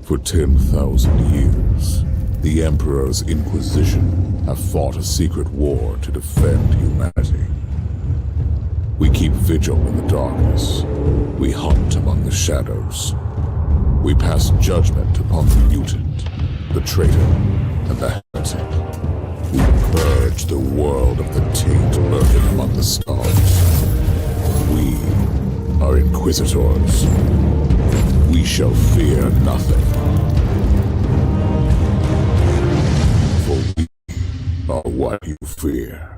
For 10,000 years, the Emperor's Inquisition have fought a secret war to defend humanity. We keep vigil in the darkness. We hunt among the shadows. We pass judgment upon the mutant, the traitor, and the heretic. We purge the world of the taint lurking among the stars. We are Inquisitors. We shall fear nothing. For we are what you fear.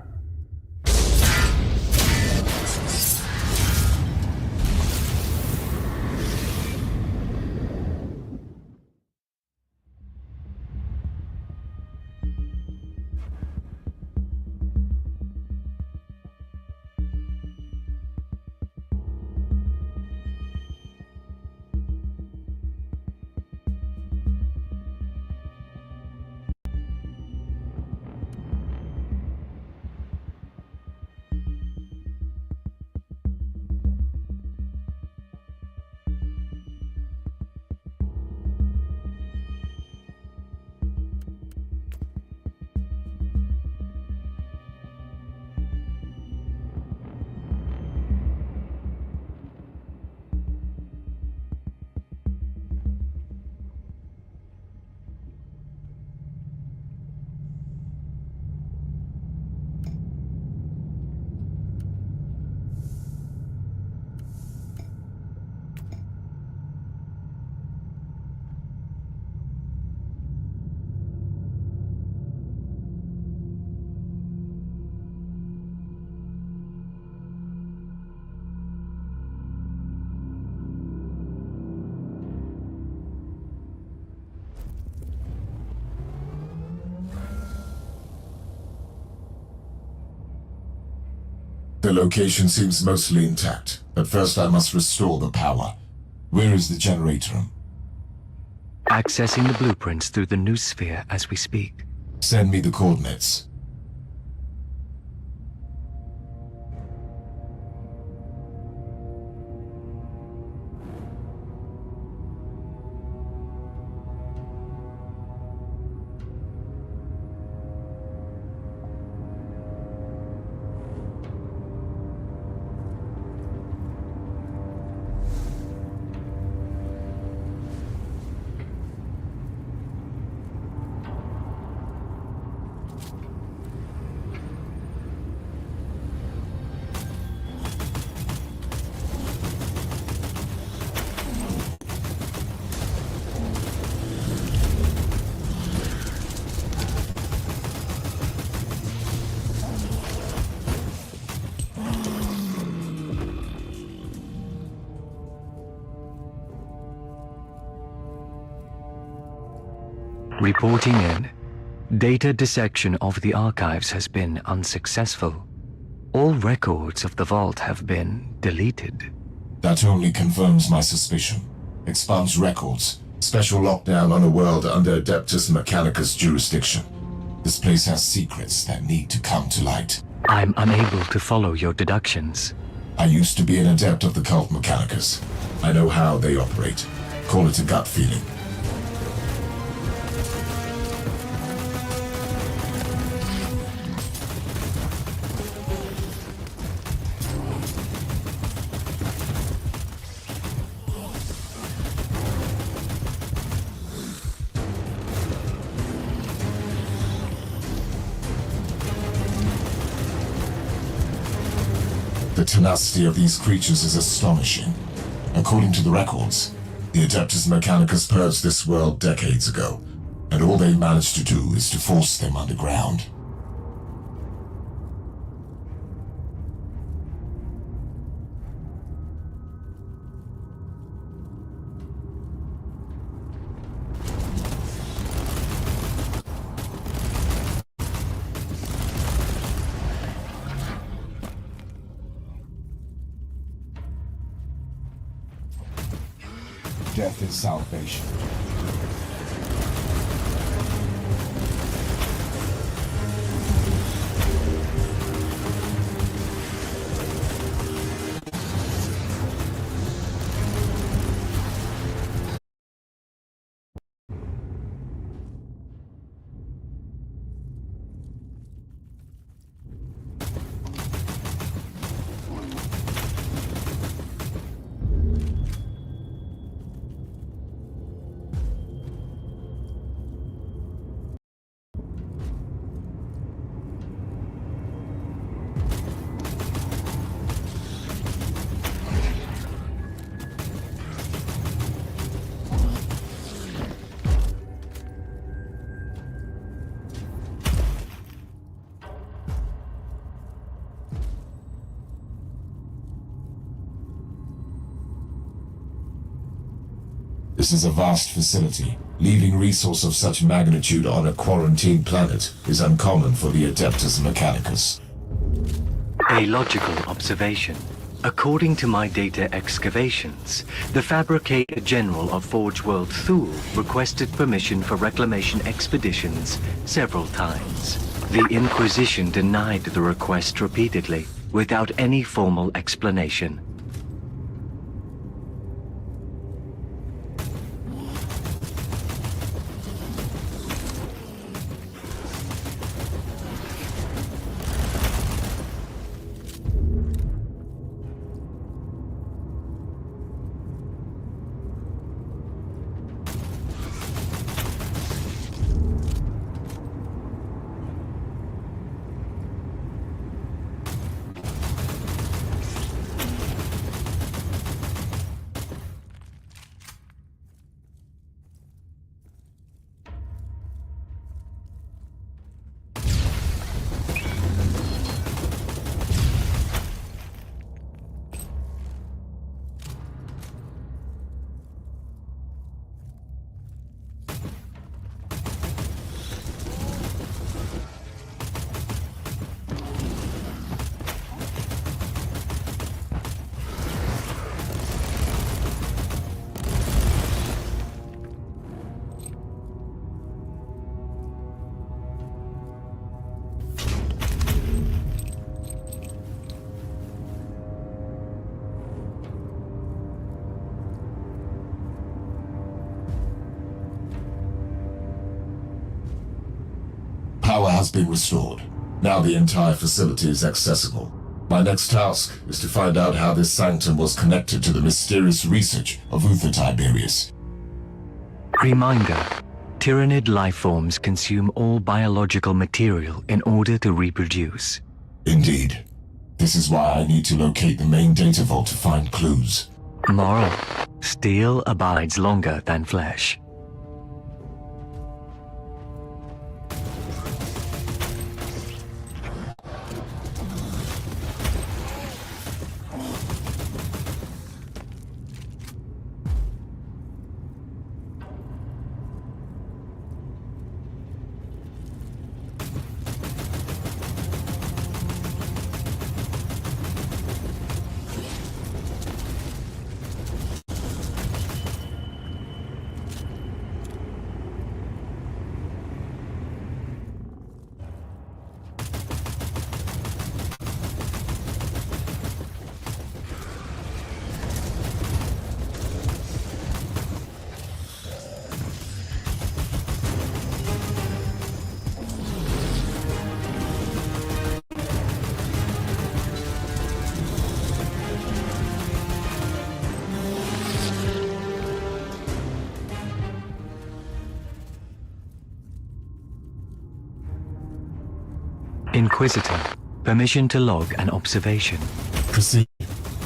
The location seems mostly intact, but first I must restore the power. Where is the generator room? Accessing the blueprints through the new sphere as we speak. Send me the coordinates. Reporting in. Data dissection of the archives has been unsuccessful. All records of the vault have been deleted. That only confirms my suspicion. Expunge records. Special lockdown on a world under Adeptus Mechanicus jurisdiction. This place has secrets that need to come to light. I'm unable to follow your deductions. I used to be an adept of the cult Mechanicus. I know how they operate. Call it a gut feeling. The tenacity of these creatures is astonishing. According to the records, the Adeptus Mechanicus purged this world decades ago, and all they managed to do is to force them underground. Death is salvation. This is a vast facility. Leaving resource of such magnitude on a quarantined planet is uncommon for the Adeptus Mechanicus. A logical observation. According to my data excavations, the Fabricator General of Forge World Thule requested permission for reclamation expeditions several times. The Inquisition denied the request repeatedly, without any formal explanation. Power has been restored. Now the entire facility is accessible. My next task is to find out how this sanctum was connected to the mysterious research of Uther Tiberius. Reminder. Tyranid lifeforms consume all biological material in order to reproduce. Indeed. This is why I need to locate the main data vault to find clues. Moral. Steel abides longer than flesh. Inquisitor, permission to log an observation. Proceed.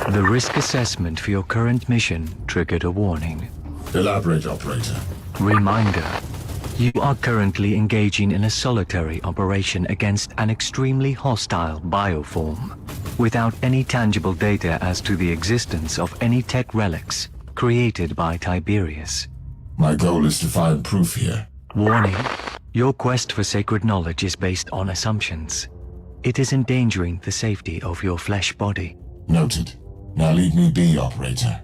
The risk assessment for your current mission triggered a warning. Elaborate, Operator. Reminder. You are currently engaging in a solitary operation against an extremely hostile bioform, without any tangible data as to the existence of any tech relics created by Tiberius. My goal is to find proof here. Warning. Your quest for sacred knowledge is based on assumptions. It is endangering the safety of your flesh body. Noted. Now leave me be, Operator.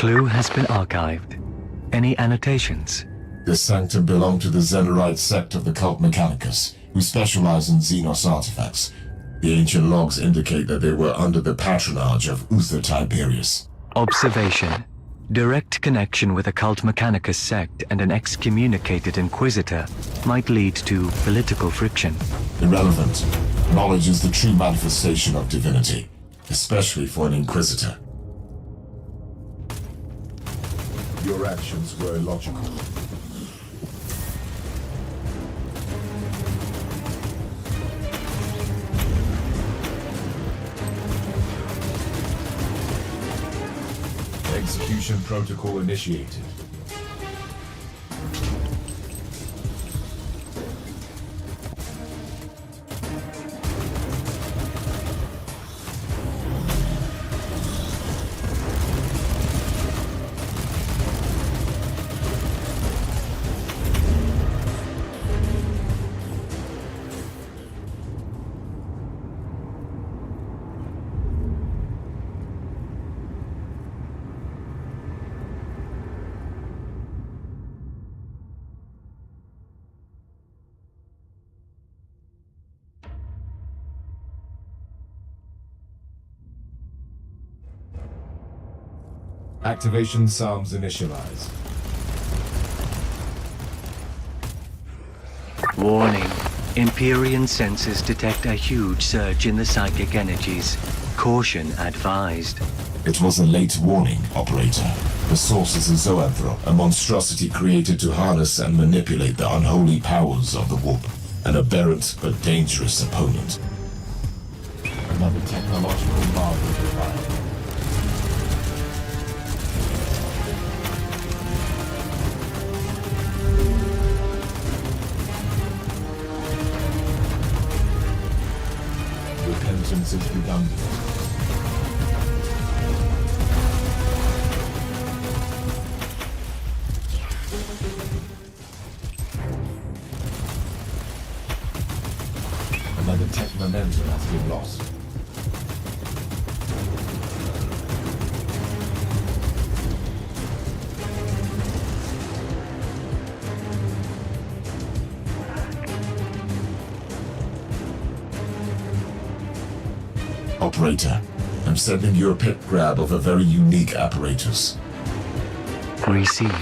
clue has been archived. Any annotations? This sanctum belonged to the Xenorite sect of the cult Mechanicus, who specialize in Xenos artifacts. The ancient logs indicate that they were under the patronage of Uther Tiberius. Observation. Direct connection with a cult Mechanicus sect and an excommunicated Inquisitor might lead to political friction. Irrelevant. Knowledge is the true manifestation of divinity, especially for an Inquisitor. Your actions were illogical. Execution protocol initiated. Activation psalms initialized. Warning. Empyrean sensors detect a huge surge in the psychic energies. Caution advised. It was a late warning, Operator. The source is a zoanthro, a monstrosity created to harness and manipulate the unholy powers of the warp. An aberrant but dangerous opponent. Another technological marvel required. Repentance is redundant. Another tech momentum has been lost. Operator, I'm sending you a pit grab of a very unique apparatus. Receive.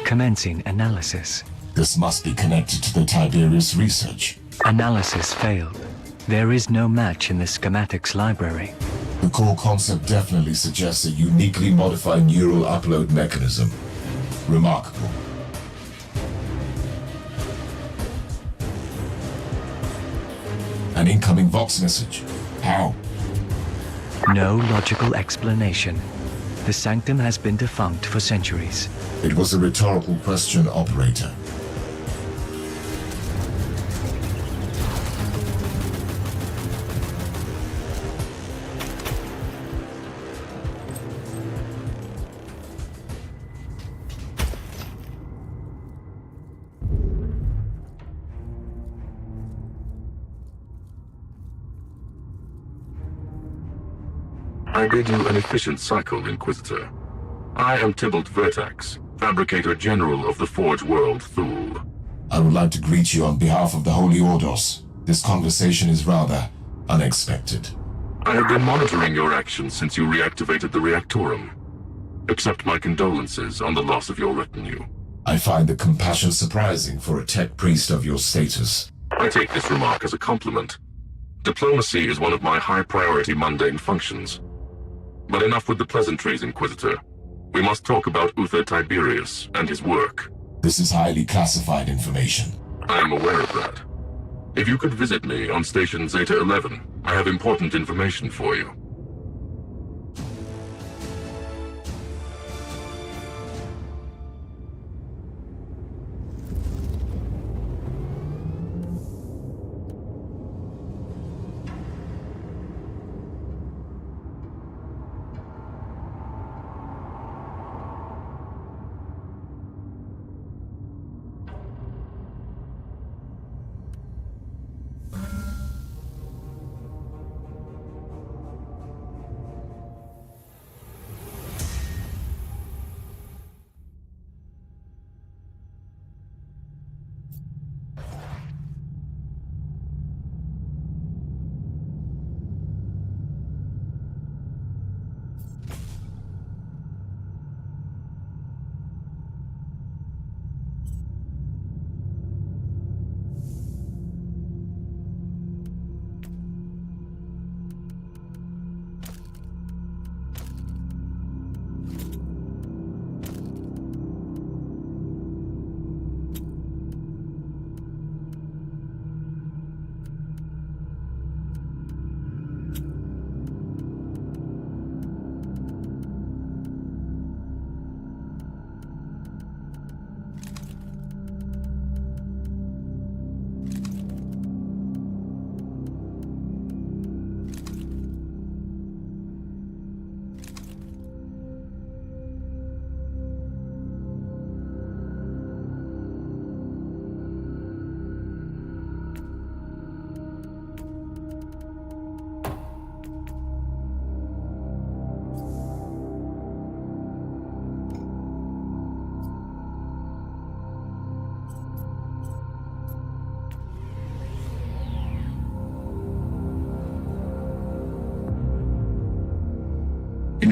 Commencing analysis. This must be connected to the Tiberius research. Analysis failed. There is no match in the schematics library. The core concept definitely suggests a uniquely modified neural upload mechanism. Remarkable. An incoming Vox message. How? No logical explanation. The sanctum has been defunct for centuries. It was a rhetorical question, Operator. I bid you an efficient cycle, Inquisitor. I am Tybalt Vertax, Fabricator General of the Forge World Thule. I would like to greet you on behalf of the Holy Ordos. This conversation is rather unexpected. I have been monitoring your actions since you reactivated the Reactorum. Accept my condolences on the loss of your retinue. I find the compassion surprising for a tech priest of your status. I take this remark as a compliment. Diplomacy is one of my high-priority mundane functions. But enough with the pleasantries, Inquisitor. We must talk about Uther Tiberius and his work. This is highly classified information. I am aware of that. If you could visit me on Station Zeta 11, I have important information for you.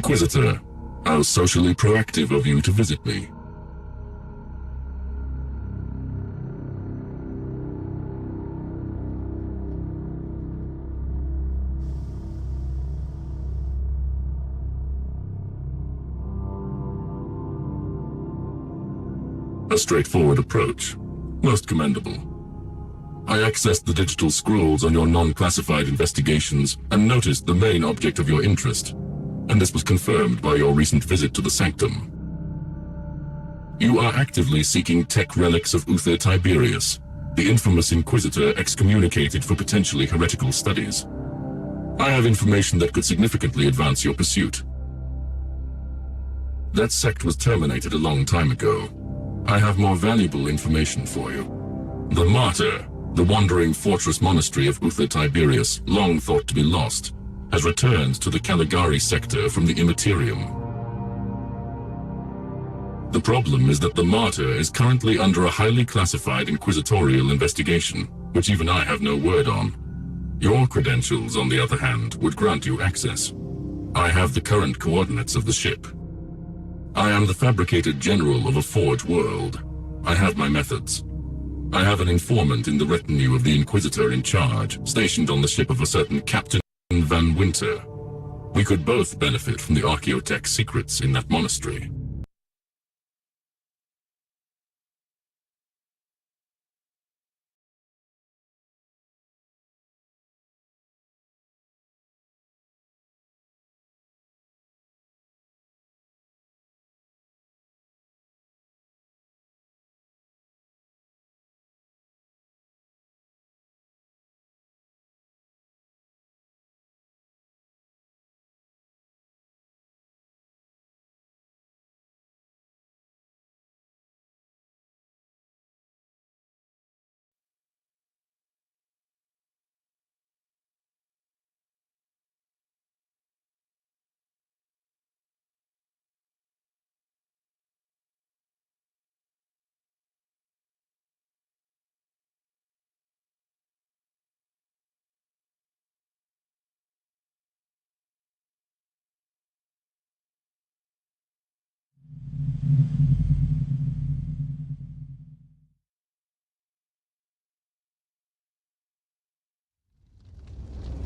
Inquisitor, how socially proactive of you to visit me. A straightforward approach. Most commendable. I accessed the digital scrolls on your non-classified investigations and noticed the main object of your interest, and this was confirmed by your recent visit to the Sanctum. You are actively seeking tech relics of Uther Tiberius, the infamous Inquisitor excommunicated for potentially heretical studies. I have information that could significantly advance your pursuit. That sect was terminated a long time ago. I have more valuable information for you. The Martyr, the wandering fortress monastery of Uther Tiberius, long thought to be lost, has returned to the Caligari Sector from the Imperium. The problem is that the Martyr is currently under a highly classified inquisitorial investigation, which even I have no word on. Your credentials, on the other hand, would grant you access. I have the current coordinates of the ship. I am the fabricated general of a forge world. I have my methods. I have an informant in the retinue of the Inquisitor in charge, stationed on the ship of a certain Captain Van Winter. We could both benefit from the archaeotech secrets in that monastery.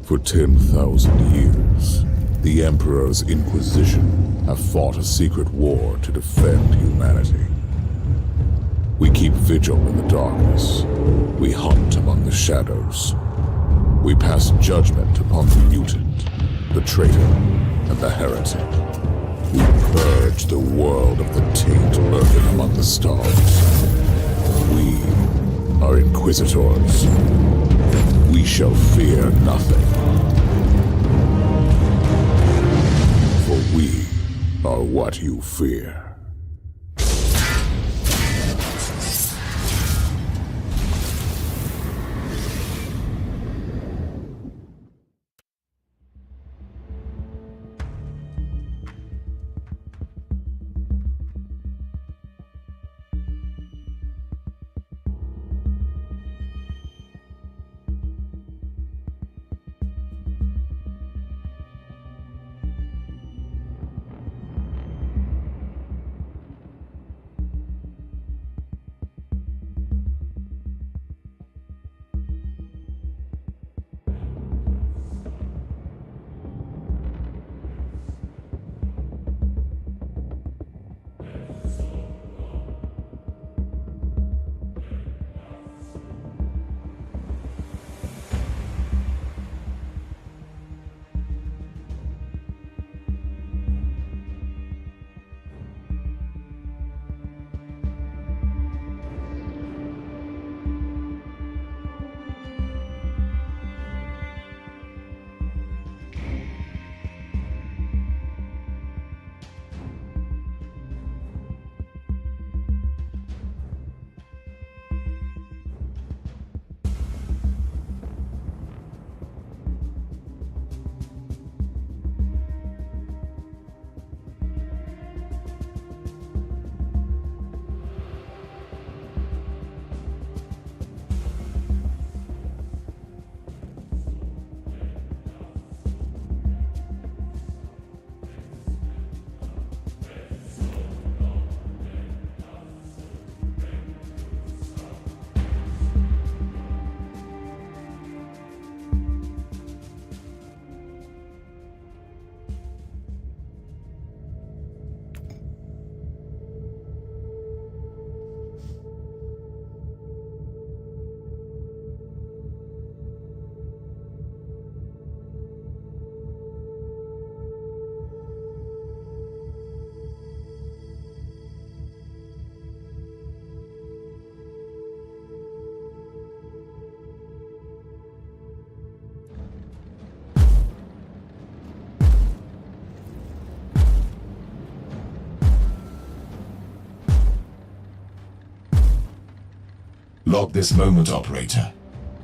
For 10,000 years, the Emperor's Inquisition have fought a secret war to defend humanity. We keep vigil in the darkness. We hunt among the shadows. We pass judgment upon the mutant, the traitor, and the heretic. We purge the world of the taint lurking among the stars. We are Inquisitors. We shall fear nothing. For we are what you fear. Not this moment, operator.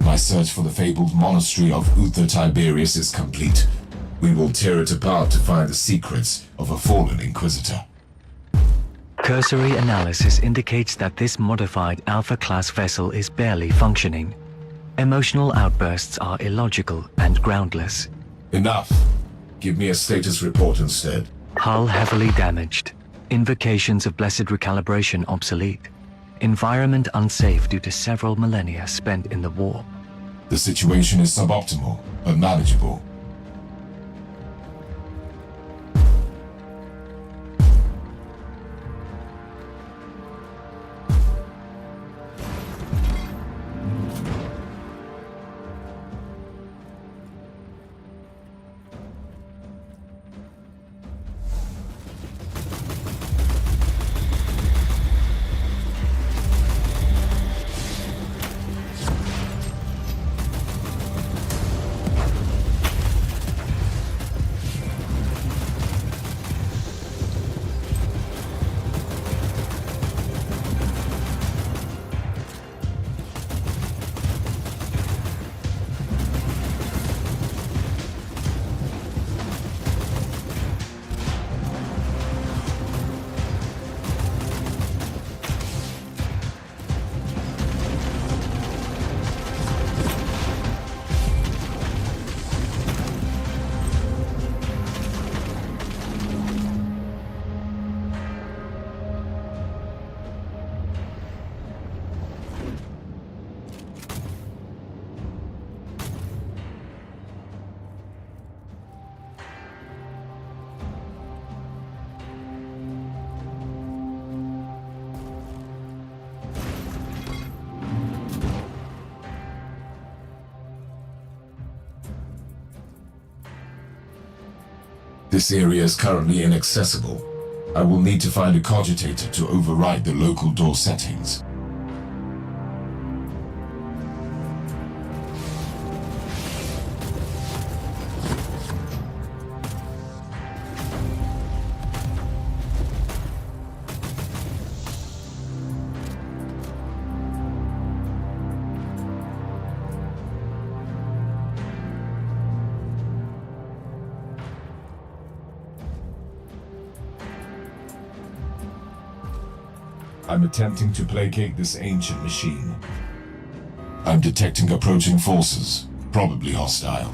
My search for the fabled monastery of Uther Tiberius is complete. We will tear it apart to find the secrets of a fallen Inquisitor. Cursory analysis indicates that this modified Alpha-class vessel is barely functioning. Emotional outbursts are illogical and groundless. Enough. Give me a status report instead. Hull heavily damaged. Invocations of blessed recalibration obsolete. Environment unsafe due to several millennia spent in the war. The situation is suboptimal, but manageable. This area is currently inaccessible. I will need to find a cogitator to override the local door settings. I'm attempting to placate this ancient machine. I'm detecting approaching forces, probably hostile.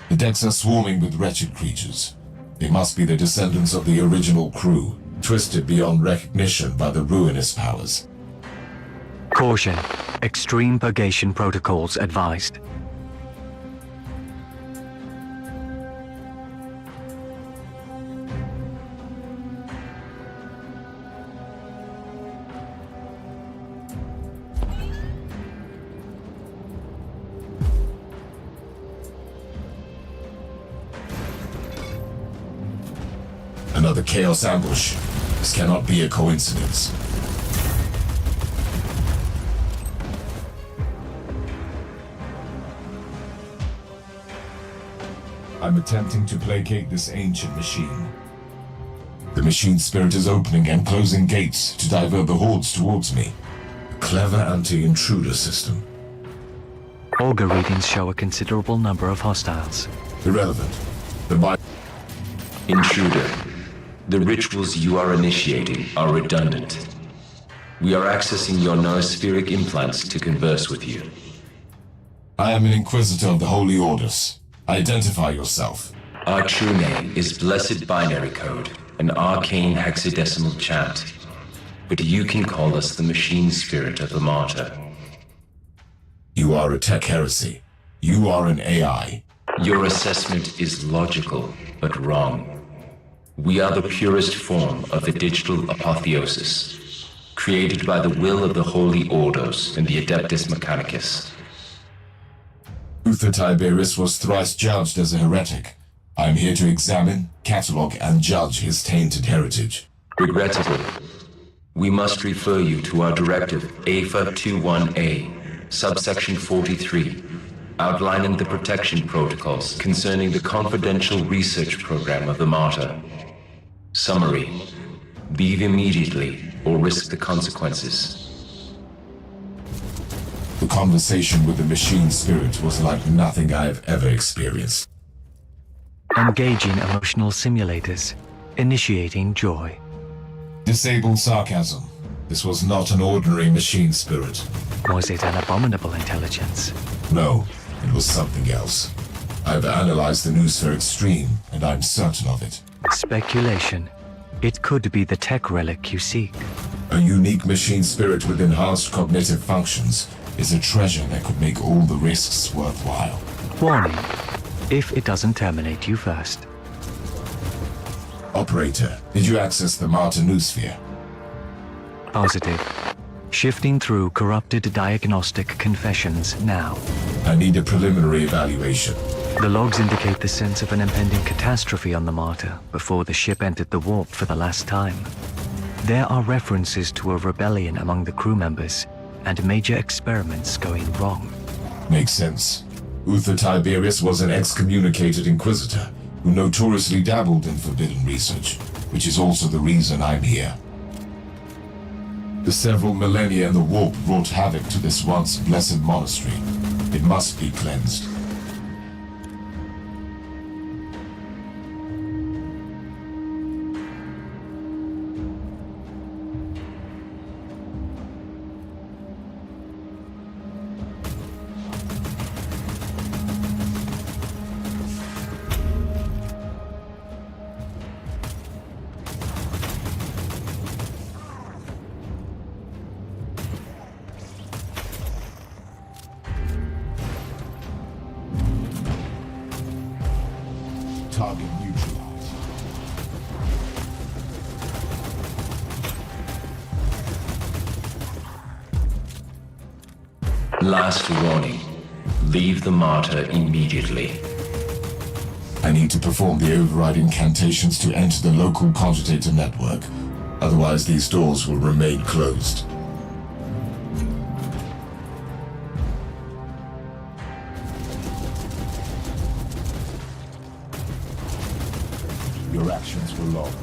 The decks are swarming with wretched creatures. They must be the descendants of the original crew, twisted beyond recognition by the ruinous powers. Caution. Extreme purgation protocols advised. Another chaos ambush. This cannot be a coincidence. I'm attempting to placate this ancient machine. The machine spirit is opening and closing gates to divert the hordes towards me. A clever anti-intruder system. Augur readings show a considerable number of hostiles. Irrelevant. Intruder. The rituals you are initiating are redundant. We are accessing your noospheric implants to converse with you. I am an Inquisitor of the Holy Orders. Identify yourself. Our true name is Blessed Binary Code, an arcane hexadecimal chant. But you can call us the machine spirit of the Martyr. You are a tech heresy. You are an AI. Your assessment is logical, but wrong. We are the purest form of the digital apotheosis, created by the will of the Holy Orders and the Adeptus Mechanicus. Uther Tiberius was thrice judged as a heretic, I'm here to examine, catalog, and judge his tainted heritage. Regrettably, we must refer you to our directive AFA 21A, subsection 43, outlining the protection protocols concerning the confidential research program of the Martyr. Summary: leave immediately or risk the consequences. The conversation with the machine spirit was like nothing I have ever experienced. Engaging emotional simulators. Initiating joy. Disable sarcasm. This was not an ordinary machine spirit. Was it an abominable intelligence? No, it was something else. I've analyzed the Noosphere Extreme, and I'm certain of it. Speculation. It could be the tech relic you seek. A unique machine spirit with enhanced cognitive functions is a treasure that could make all the risks worthwhile. Warning. If it doesn't terminate you first. Operator, did you access the Martyr Noosphere? Positive. Shifting through corrupted diagnostic confessions now. I need a preliminary evaluation. The logs indicate the sense of an impending catastrophe on the Martyr before the ship entered the warp for the last time. There are references to a rebellion among the crew members and major experiments going wrong. Makes sense. Uther Tiberius was an excommunicated Inquisitor who notoriously dabbled in forbidden research, which is also the reason I'm here. The several millennia in the warp brought havoc to this once blessed monastery. It must be cleansed. Target neutralized. Last warning. Leave the Martyr immediately. I need to perform the override incantations to enter the local cogitator network. Otherwise, these doors will remain closed. Your actions were logged.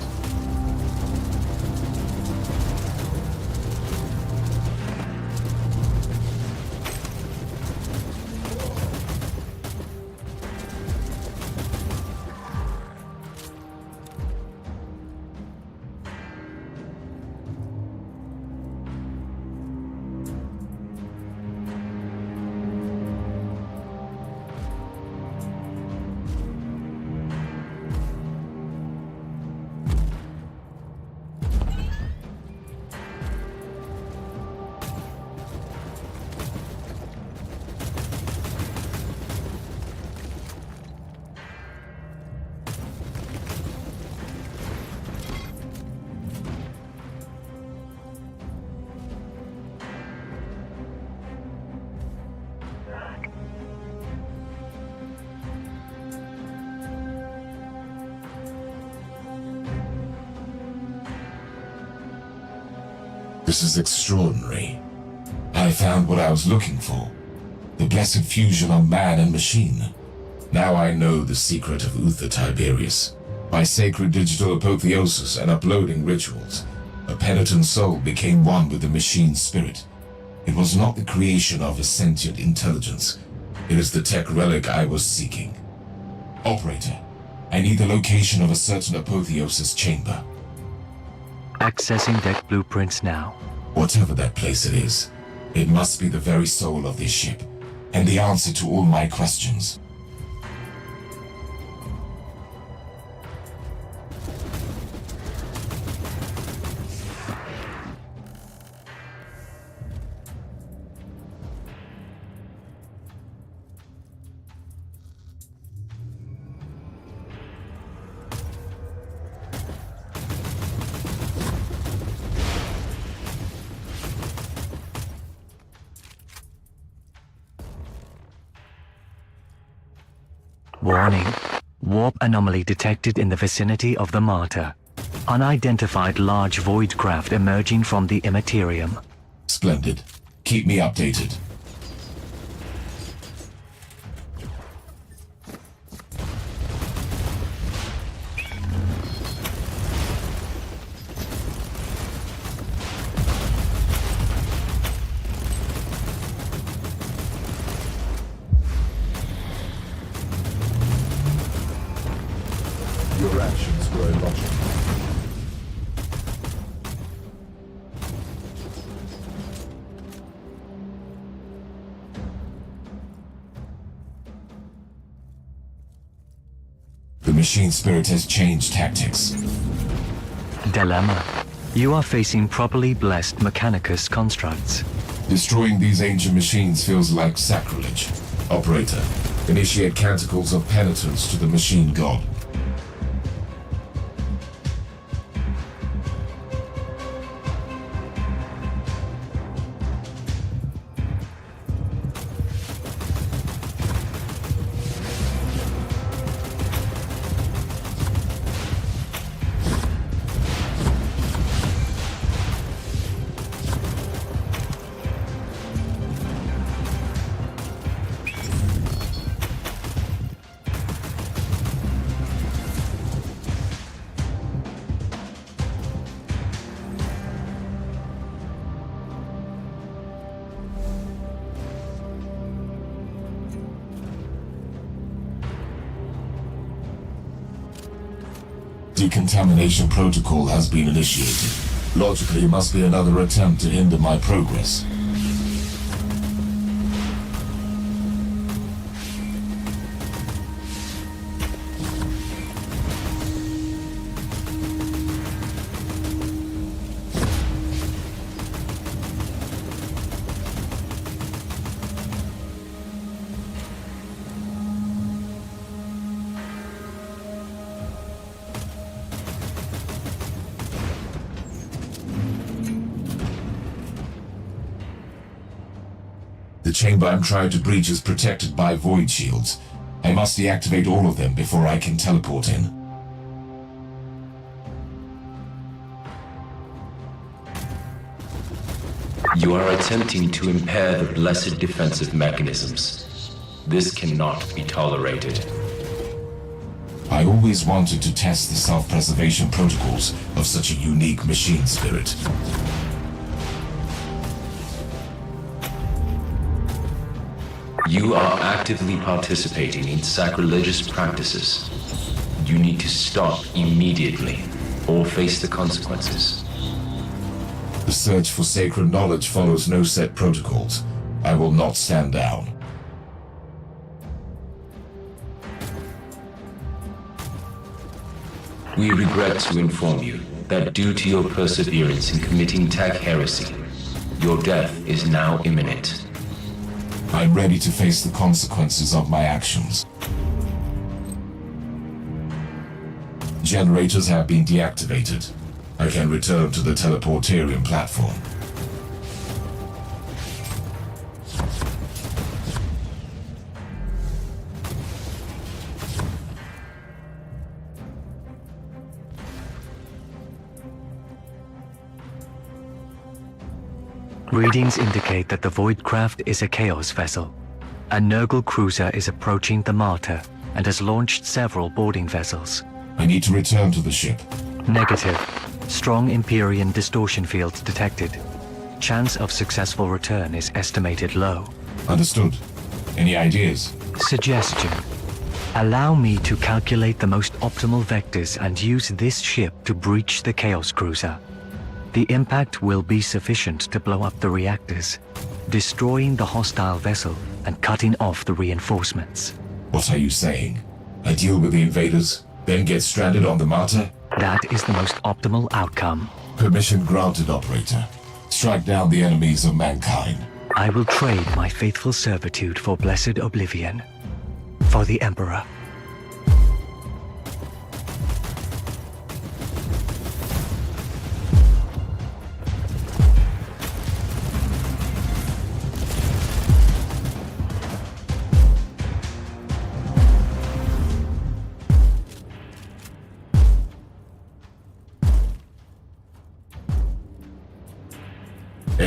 This is extraordinary. I found what I was looking for. The blessed fusion of man and machine. Now I know the secret of Uther Tiberius. By sacred digital apotheosis and uploading rituals, a penitent soul became one with the machine spirit. It was not the creation of a sentient intelligence. It is the tech relic I was seeking. Operator, I need the location of a certain apotheosis chamber. Accessing deck blueprints now. Whatever that place it is, it must be the very soul of this ship, and the answer to all my questions. Warning. Warp anomaly detected in the vicinity of the Martyr. Unidentified large void craft emerging from the immaterium. Splendid. Keep me updated. Your actions were illogical. The machine spirit has changed tactics. Dilemma. You are facing properly blessed Mechanicus constructs. Destroying these ancient machines feels like sacrilege. Operator, initiate canticles of penitence to the machine god. Decontamination protocol has been initiated. Logically, it must be another attempt to hinder my progress. The chamber I'm trying to breach is protected by void shields. I must deactivate all of them before I can teleport in. You are attempting to impair the blessed defensive mechanisms. This cannot be tolerated. I always wanted to test the self-preservation protocols of such a unique machine spirit. You are actively participating in sacrilegious practices. You need to stop immediately, or face the consequences. The search for sacred knowledge follows no set protocols. I will not stand down. We regret to inform you that due to your perseverance in committing tech heresy, your death is now imminent. I'm ready to face the consequences of my actions. Generators have been deactivated. I can return to the teleportarium platform. Readings indicate that the Void Craft is a Chaos vessel. A Nurgle cruiser is approaching the Martyr and has launched several boarding vessels. I need to return to the ship. Negative. Strong Empyrean distortion fields detected. Chance of successful return is estimated low. Understood. Any ideas? Suggestion. Allow me to calculate the most optimal vectors and use this ship to breach the Chaos cruiser. The impact will be sufficient to blow up the reactors, destroying the hostile vessel and cutting off the reinforcements. What are you saying? I deal with the invaders, then get stranded on the Martyr? That is the most optimal outcome. Permission granted, operator. Strike down the enemies of mankind. I will trade my faithful servitude for blessed oblivion. For the Emperor.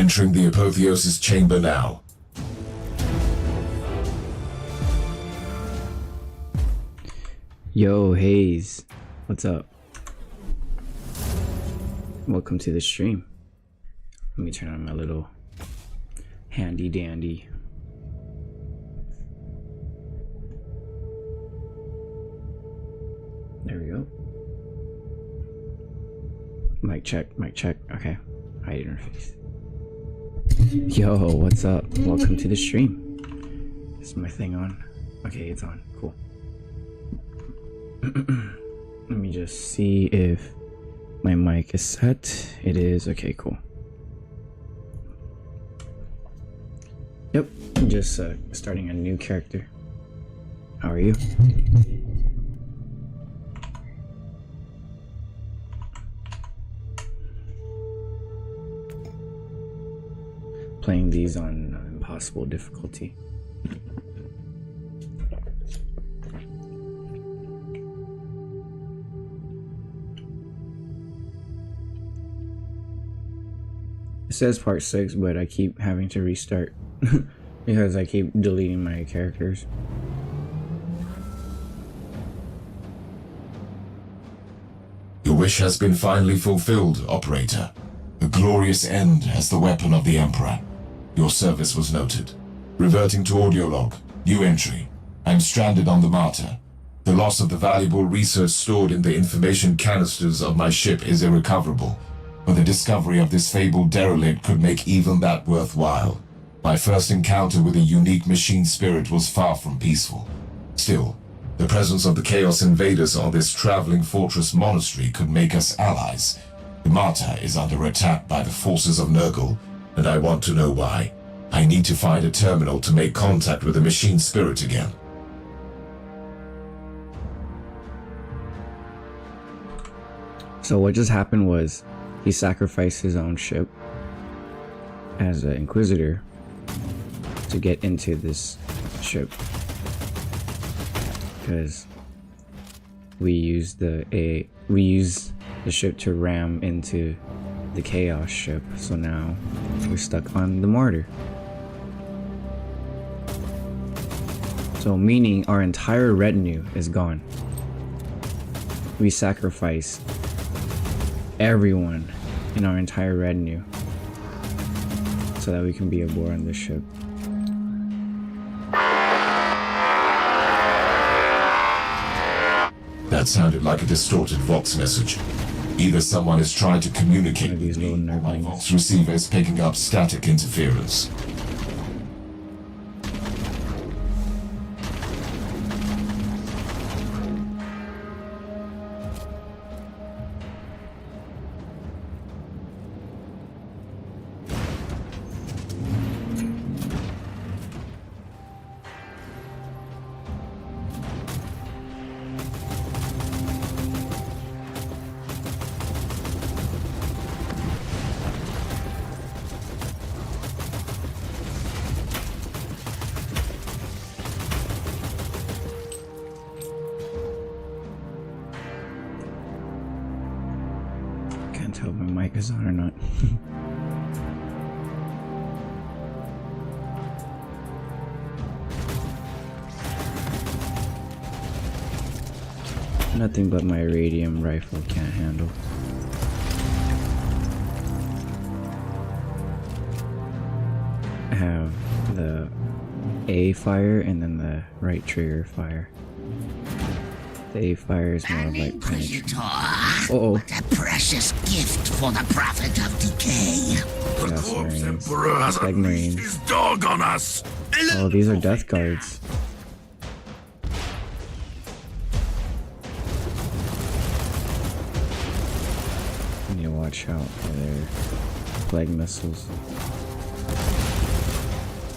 Entering the apotheosis chamber now. Yo, Hayes. What's up? Welcome to the stream. Let me turn on my little handy dandy. There we go. Mic check, mic check. Okay. Hide interface. Yo, what's up? Welcome to the stream. Is my thing on? Okay, it's on. Cool. Let me just see if my mic is set. It is. Okay, cool. Yep, I'm just starting a new character. How are you? Playing these on impossible difficulty. It says part 6, but I keep having to restart because I keep deleting my characters. Your wish has been finally fulfilled, Operator. A glorious end as the weapon of the Emperor. Your service was noted. Reverting to audio log. New entry. I'm stranded on the Martyr. The loss of the valuable research stored in the information canisters of my ship is irrecoverable. But the discovery of this fabled derelict could make even that worthwhile. My first encounter with a unique machine spirit was far from peaceful. Still, the presence of the Chaos Invaders on this traveling fortress monastery could make us allies. The Martyr is under attack by the forces of Nurgle, and I want to know why. I need to find a terminal to make contact with the machine spirit again. So what just happened was he sacrificed his own ship as an Inquisitor to get into this ship because we used the ship to ram into the Chaos ship, so now we're stuck on the Martyr. So meaning our entire retinue is gone. We sacrificed everyone in our entire retinue so that we can be aboard on this ship. That sounded like a distorted Vox message. Either someone is trying to communicate One of with these me, little or my nerdlings. Vox receiver is picking up static interference. Can't tell if my mic is on or not. Nothing but my radium rifle can't handle. I have the A fire and then the right trigger fire. The A fire is more like Inquisitor, oh, what a precious gift for the prophet of decay. Chaos Corpse Marines. Emperor has Like unleashed Marines. his dog on us! Oh, these are death guards. I need to watch out for their plague missiles.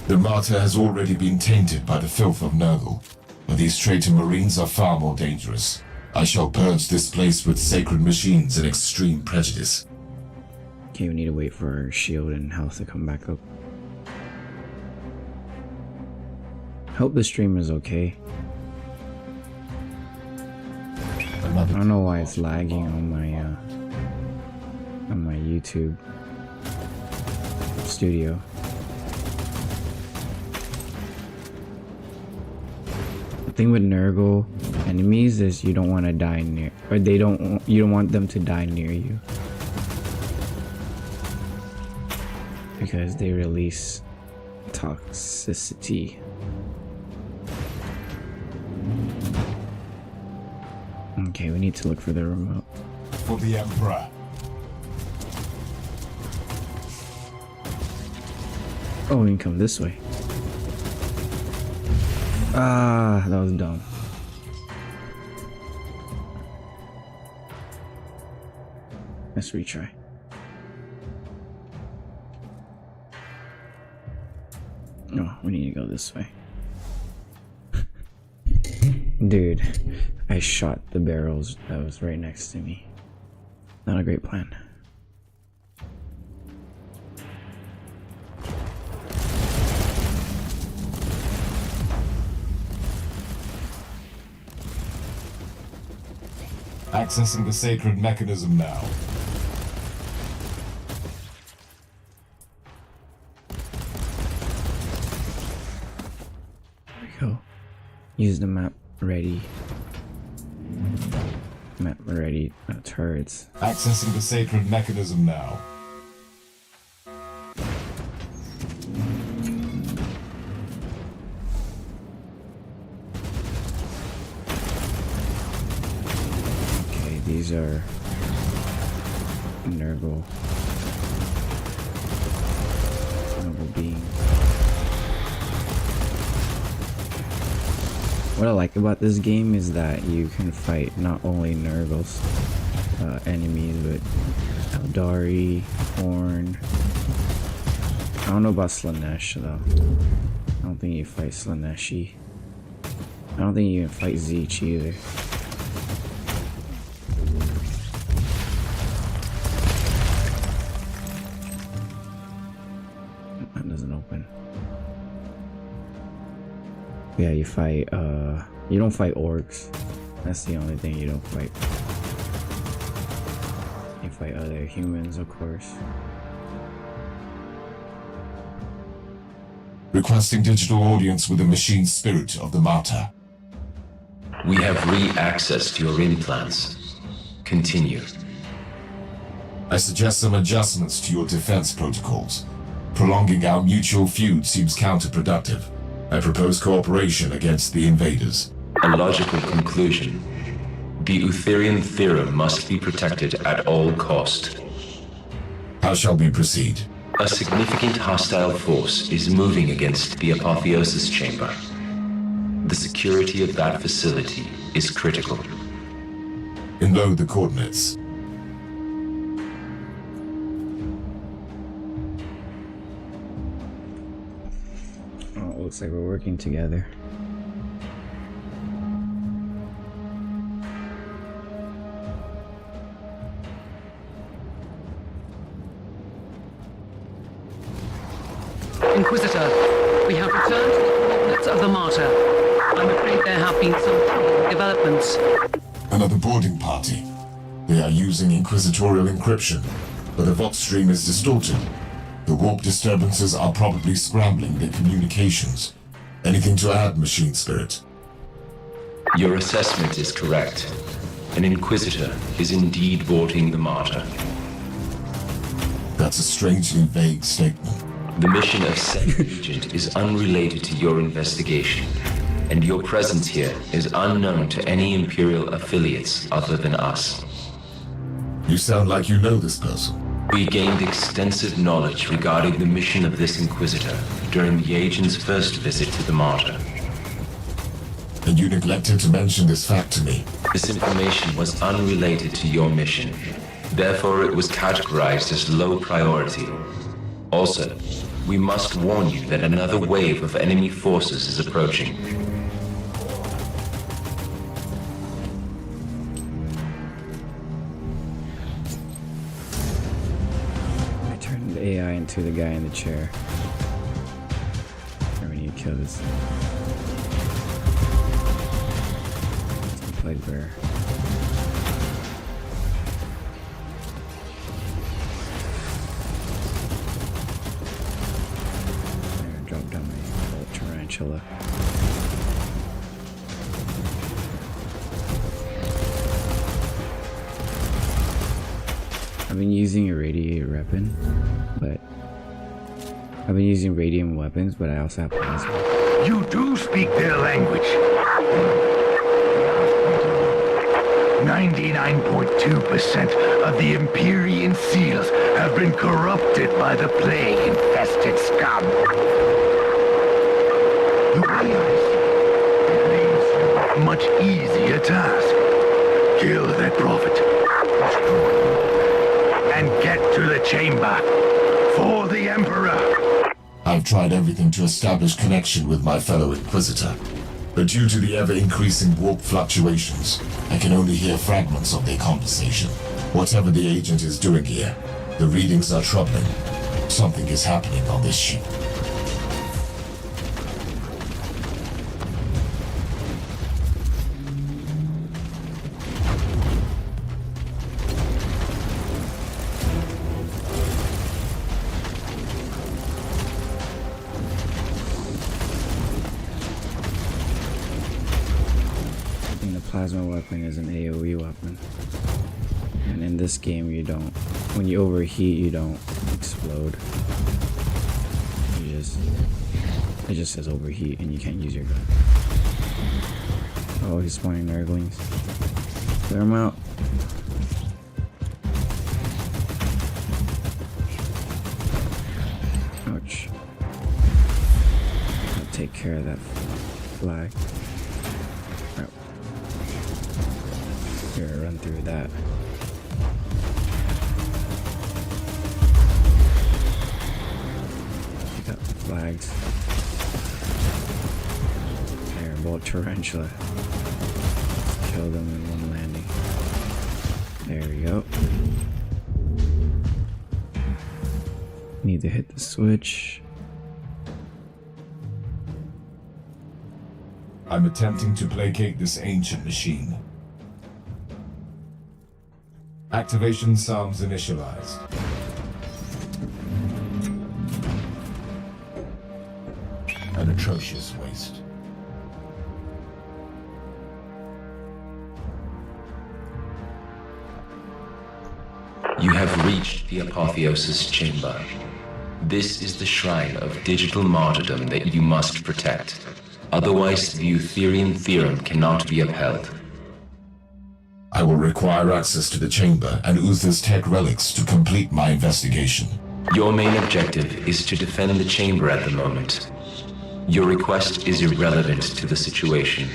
The Martyr has already been tainted by the filth of Nurgle, but these traitor Marines are far more dangerous. I shall purge this place with sacred machines and extreme prejudice. Okay, we need to wait for our shield and health to come back up. Hope the stream is okay. I don't know why it's lagging on my YouTube. studio. The thing with Nurgle enemies is you don't want to die near, or you don't want them to die near you, because they release toxicity. Okay, we need to look for the remote. For the Emperor. Oh, we can come this way. Ah, that was dumb. Let's retry. Oh, we need to go this way. Dude, I shot the barrels that was right next to me. Not a great plan. Accessing the sacred mechanism now. There we go. Use the map ready. Map ready turrets. Accessing the sacred mechanism now. These are Nurgle beings. What I like about this game is that you can fight not only Nurgle's enemies, but Aeldari, Horn. I don't know about Slanesh though. I don't think you fight Slaneshi. I don't think you can fight Zeech either. Yeah, you fight, you don't fight orcs. That's the only thing you don't fight. You fight other humans, of course. Requesting digital audience with the machine spirit of the Martyr. We have re-accessed your implants. Continue. I suggest some adjustments to your defense protocols. Prolonging our mutual feud seems counterproductive. I propose cooperation against the invaders. A logical conclusion. The Utherian theorem must be protected at all cost. How shall we proceed? A significant hostile force is moving against the Apotheosis Chamber. The security of that facility is critical. Enload the coordinates. Looks like we're working together. Inquisitor, we have returned to the coordinates of the Martyr. I'm afraid there have been some troubling developments. Another boarding party. They are using inquisitorial encryption, but the Vox stream is distorted. The warp disturbances are probably scrambling their communications. Anything to add, Machine Spirit? Your assessment is correct. An Inquisitor is indeed boarding the Martyr. That's a strangely vague statement. The mission of said agent is unrelated to your investigation, and your presence here is unknown to any Imperial affiliates other than us. You sound like you know this person. We gained extensive knowledge regarding the mission of this Inquisitor during the agent's first visit to the Martyr. And you neglected to mention this fact to me. This information was unrelated to your mission. Therefore, it was categorized as low priority. Also, we must warn you that another wave of enemy forces is approaching. AI into the guy in the chair. Or we need to kill this. Plague bear. done my bolt tarantula. I've been using a radiator weapon, but I've been using radium weapons, but I also have plasma. You do speak their language. 99.2% of the Empyrean seals have been corrupted by the plague-infested scum. You realize it leaves you a much easier task. Kill that prophet. Destroy him. And get to the chamber. For the Emperor. I've tried everything to establish connection with my fellow Inquisitor, but due to the ever-increasing warp fluctuations, I can only hear fragments of their conversation. Whatever the agent is doing here, the readings are troubling. Something is happening on this ship. Plasma weapon is an AoE weapon, and in this game you don't, when you overheat you don't explode. It just says overheat and you can't use your gun. Oh, he's spawning nurglings. Clear him out. Ouch. I'll take care of that flag. Here, run through that. Pick up the flags. There, bolt tarantula. Kill them in one landing. There we go. Need to hit the switch. I'm attempting to placate this ancient machine. Activation sounds initialized. An atrocious waste. You have reached the Apotheosis Chamber. This is the shrine of digital martyrdom that you must protect. Otherwise, the Eutherian theorem cannot be upheld. I will require access to the chamber and Uther's tech relics to complete my investigation. Your main objective is to defend the chamber at the moment. Your request is irrelevant to the situation.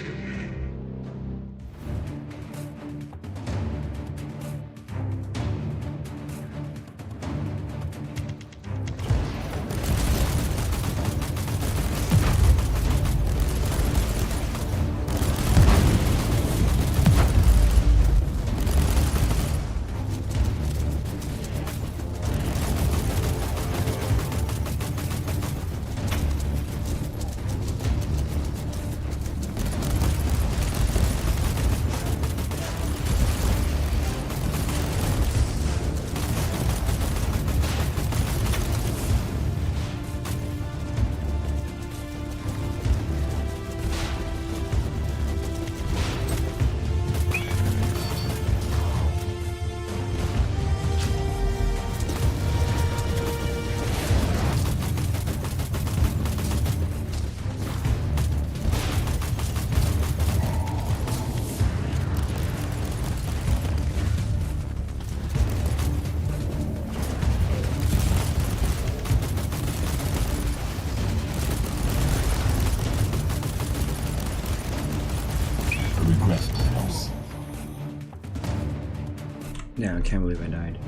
Yeah, I can't believe I died.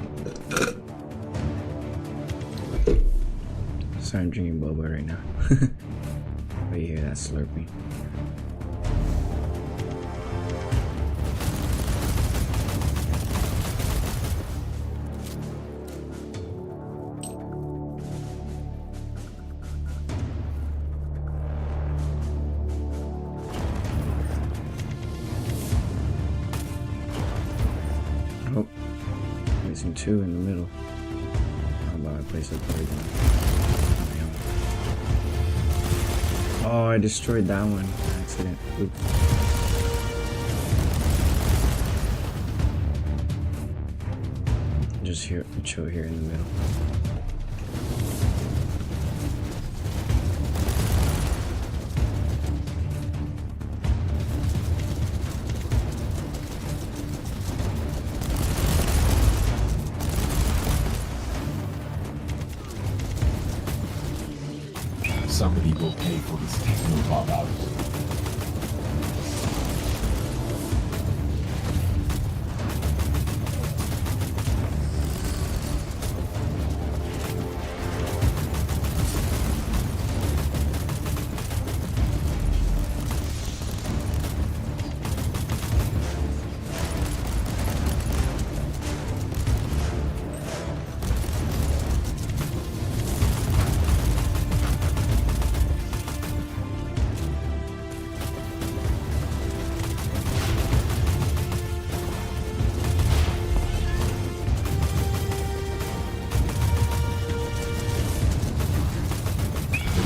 Sorry, I'm drinking boba right now. But you hear that slurping. Oh, missing two in the middle. How about I place a third one? Oh, I destroyed that one by accident. Oops. Just here, chill here in the middle. Somebody will pay for this techno pop out.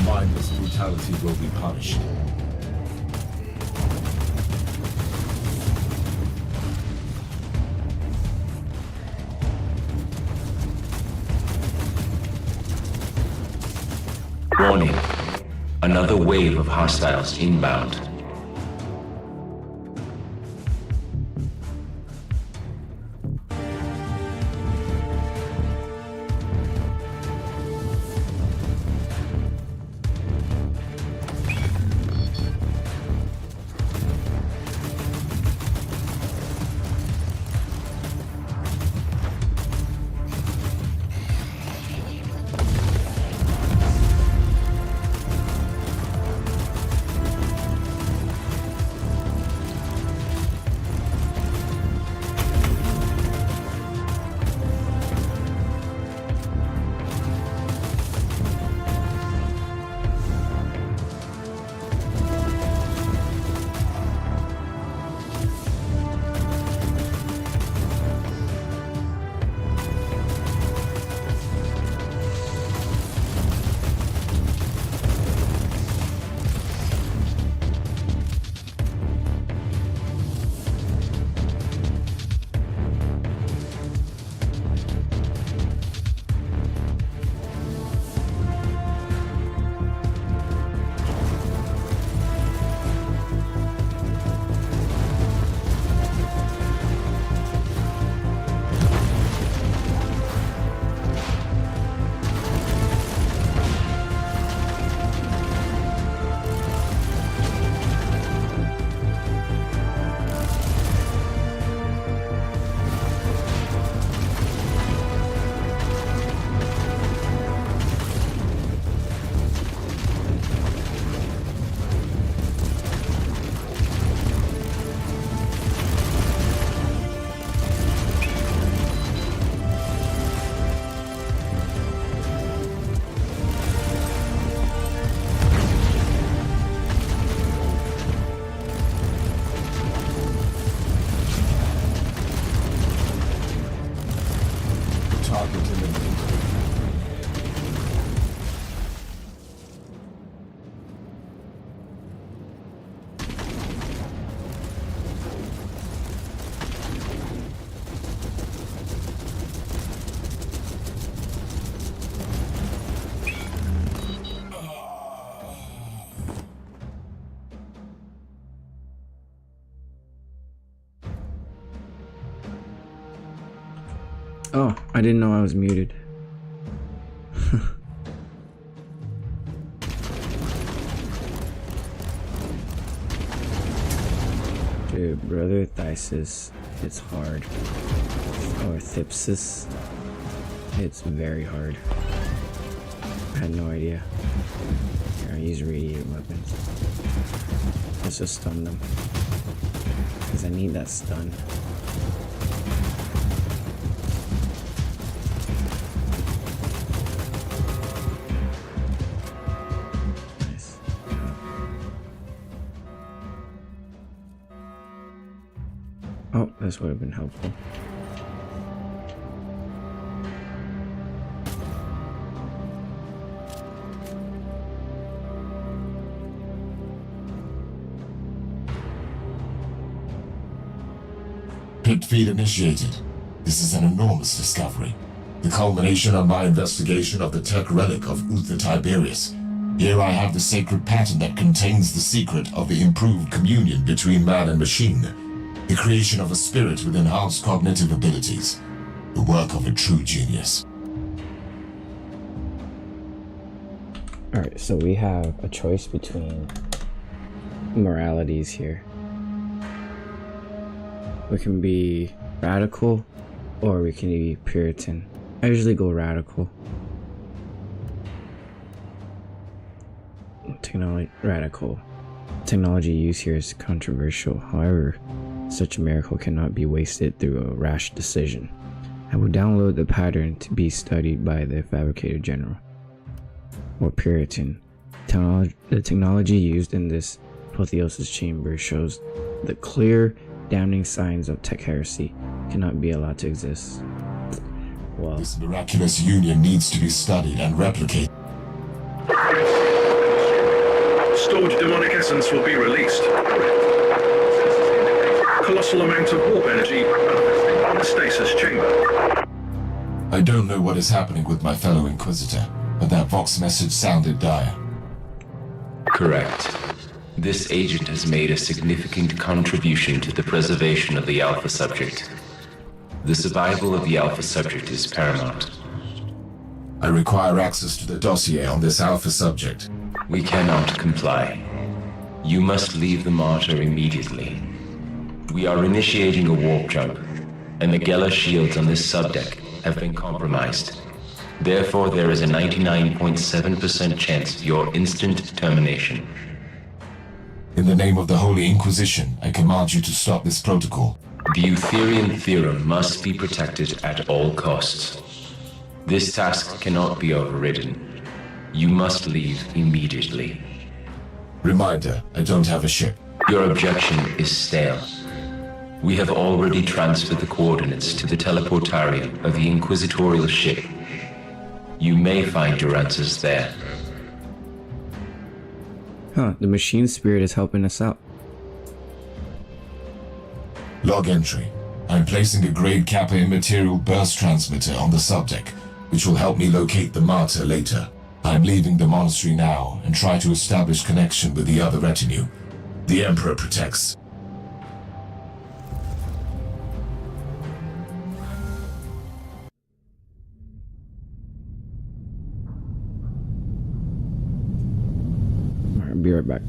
Mindless brutality will be punished. Warning. Another wave of hostiles inbound. Oh, I didn't know I was muted. Dude, brother Thysis, it's hard. Or Thipsis, it's very hard. I had no idea. Here, I use radiant weapons. Let's just stun them. Because I need that stun. Oh, this would have been helpful. Pit feed initiated. This is an enormous discovery. The culmination of my investigation of the tech relic of Uther Tiberius. Here I have the sacred pattern that contains the secret of the improved communion between man and machine. The creation of a spirit with enhanced cognitive abilities. The work of a true genius. Alright, so we have a choice between moralities here. We can be radical or we can be Puritan. I usually go radical. Radical. Technology used here is controversial. However, such a miracle cannot be wasted through a rash decision. I will download the pattern to be studied by the Fabricator General. Or Puritan. The technology used in this apotheosis chamber shows the clear, damning signs of tech heresy cannot be allowed to exist. Well, this miraculous union needs to be studied and replicated. Stored demonic essence will be released. Colossal amount of warp energy in the stasis chamber. I don't know what is happening with my fellow Inquisitor, but that Vox message sounded dire. Correct. This agent has made a significant contribution to the preservation of the Alpha subject. The survival of the Alpha subject is paramount. I require access to the dossier on this Alpha subject. We cannot comply. You must leave the Martyr immediately. We are initiating a warp jump, and the Geller shields on this subdeck have been compromised. Therefore, there is a 99.7% chance of your instant termination. In the name of the Holy Inquisition, I command you to stop this protocol. The Eutherian theorem must be protected at all costs. This task cannot be overridden. You must leave immediately. Reminder, I don't have a ship. Your objection is stale. We have already transferred the coordinates to the teleportarium of the Inquisitorial ship. You may find your answers there. Huh, the machine spirit is helping us out. Log entry. I'm placing a grade Kappa immaterial burst transmitter on the subdeck, which will help me locate the Martyr later. I'm leaving the monastery now and try to establish connection with the other retinue. The Emperor protects. Alright, be right back.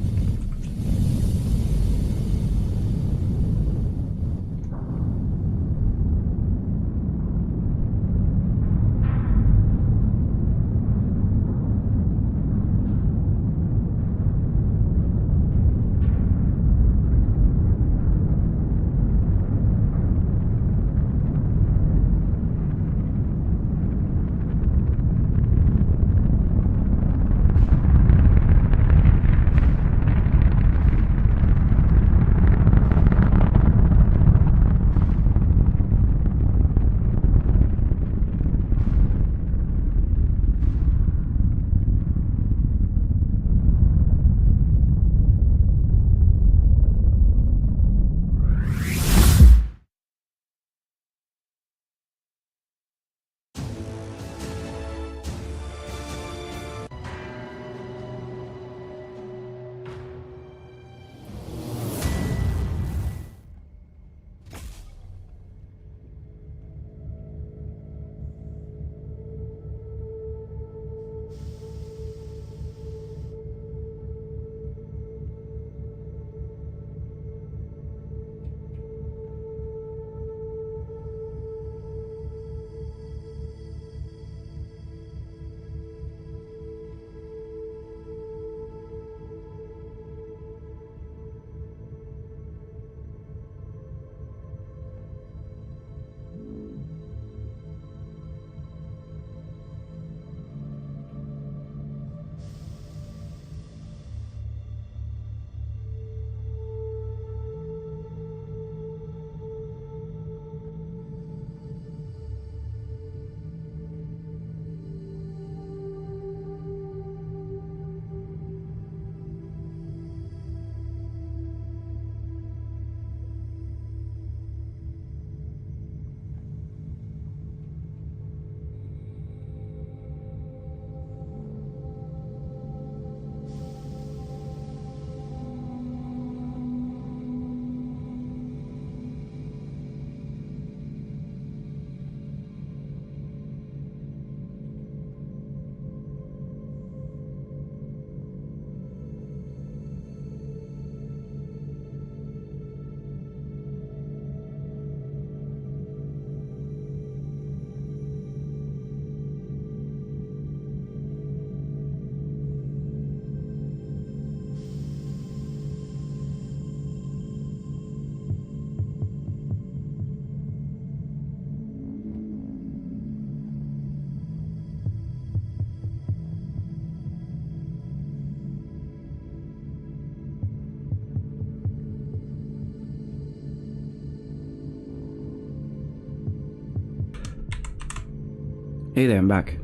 Hey there, I'm back.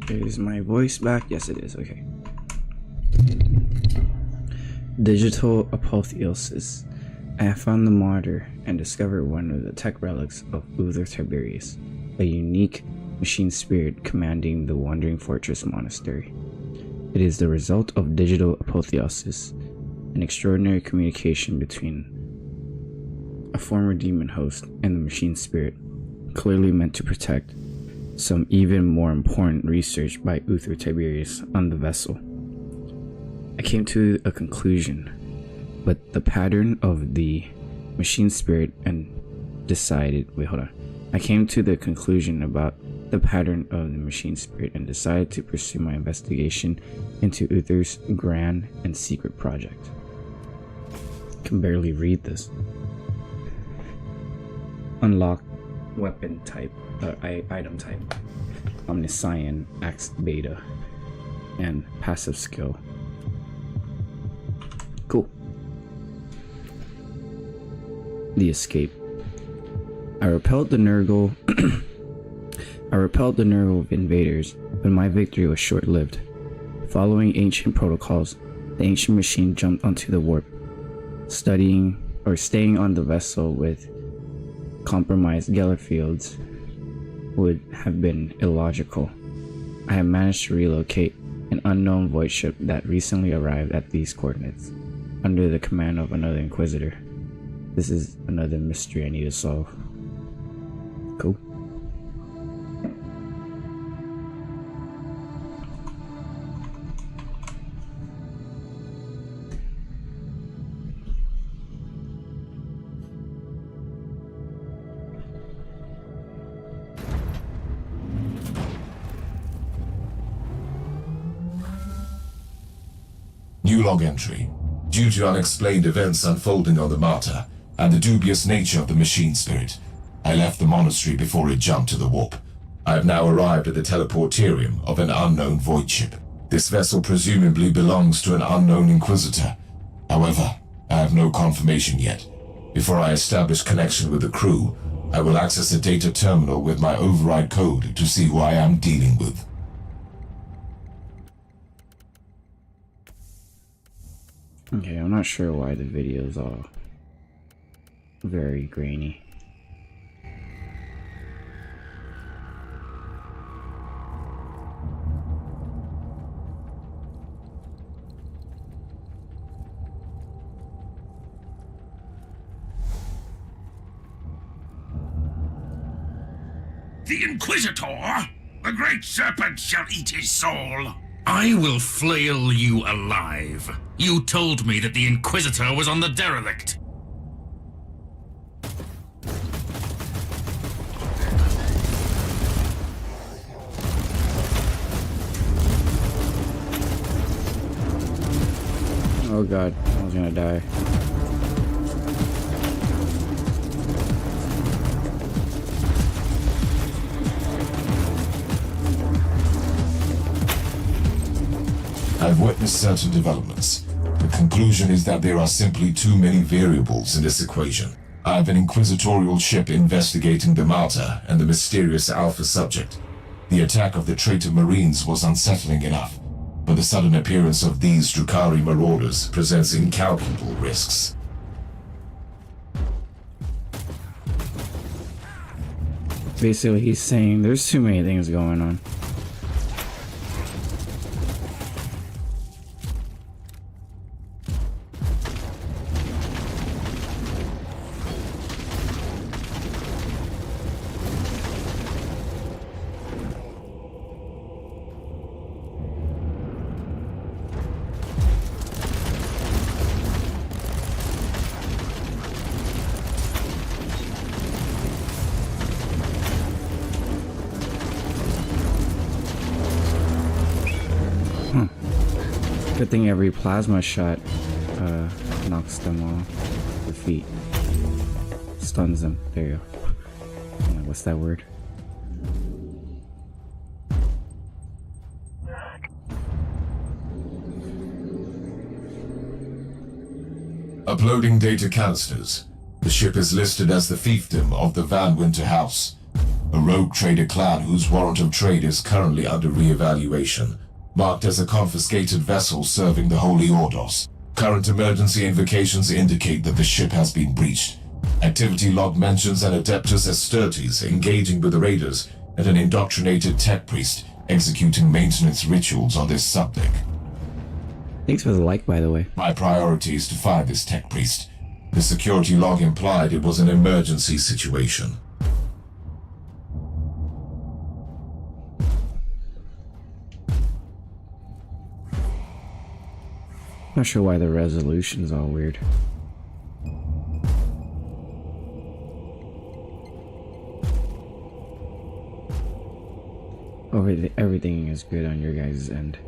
Is my voice back? Yes, it is. Okay. Digital apotheosis. I have found the Martyr and discovered one of the tech relics of Uther Tiberius, a unique machine spirit commanding the Wandering Fortress Monastery. It is the result of digital apotheosis, an extraordinary communication between a former demon host and the machine spirit, clearly meant to protect some even more important research by Uther Tiberius on the vessel. I came to a conclusion, but the pattern of the machine spirit and decided, I came to the conclusion about the pattern of the machine spirit and decided to pursue my investigation into Uther's grand and secret project. I can barely read this. Unlock weapon type, item type, Omniscient, Axe Beta, and passive skill. Cool. The escape. I repelled the Nurgle invaders, but my victory was short-lived. Following ancient protocols, the ancient machine jumped onto the warp. Staying on the vessel with compromised Gellerfields would have been illogical. I have managed to relocate an unknown void ship that recently arrived at these coordinates, under the command of another Inquisitor. This is another mystery I need to solve. Cool. New log entry. Due to unexplained events unfolding on the Martyr and the dubious nature of the machine spirit, I left the monastery before it jumped to the warp. I have now arrived at the teleporterium of an unknown void ship. This vessel presumably belongs to an unknown Inquisitor. However, I have no confirmation yet. Before I establish connection with the crew, I will access a data terminal with my override code to see who I am dealing with. Okay, I'm not sure why the video's all very grainy. The Inquisitor? The great serpent shall eat his soul. I will flail you alive. You told me that the Inquisitor was on the derelict. Oh god, I was gonna die. I've witnessed certain developments. The conclusion is that there are simply too many variables in this equation. I have an inquisitorial ship investigating the Martyr and the mysterious Alpha subject. The attack of the traitor Marines was unsettling enough, but the sudden appearance of these Drukhari marauders presents incalculable risks. Basically, he's saying there's too many things going on. Good thing every plasma shot knocks them off the feet. Stuns them. There you go. What's that word? Uploading data canisters. The ship is listed as the fiefdom of the Van Winter House, a rogue trader clan whose warrant of trade is currently under re-evaluation, marked as a confiscated vessel serving the Holy Ordos. Current emergency invocations indicate that the ship has been breached. Activity log mentions an Adeptus Astartes engaging with the raiders and an indoctrinated tech priest executing maintenance rituals on this subdeck. Thanks for the like, by the way. My priority is to find this tech priest. The security log implied it was an emergency situation. Not sure why the resolution's all weird. Oh, everything is good on your guys' end.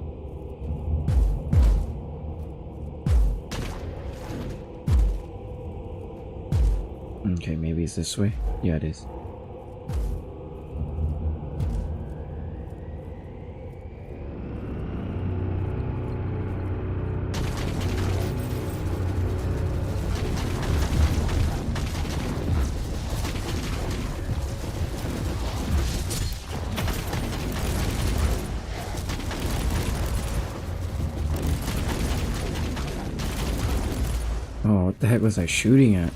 Okay, maybe it's this way. Yeah, it is. Oh, what the heck was I shooting at?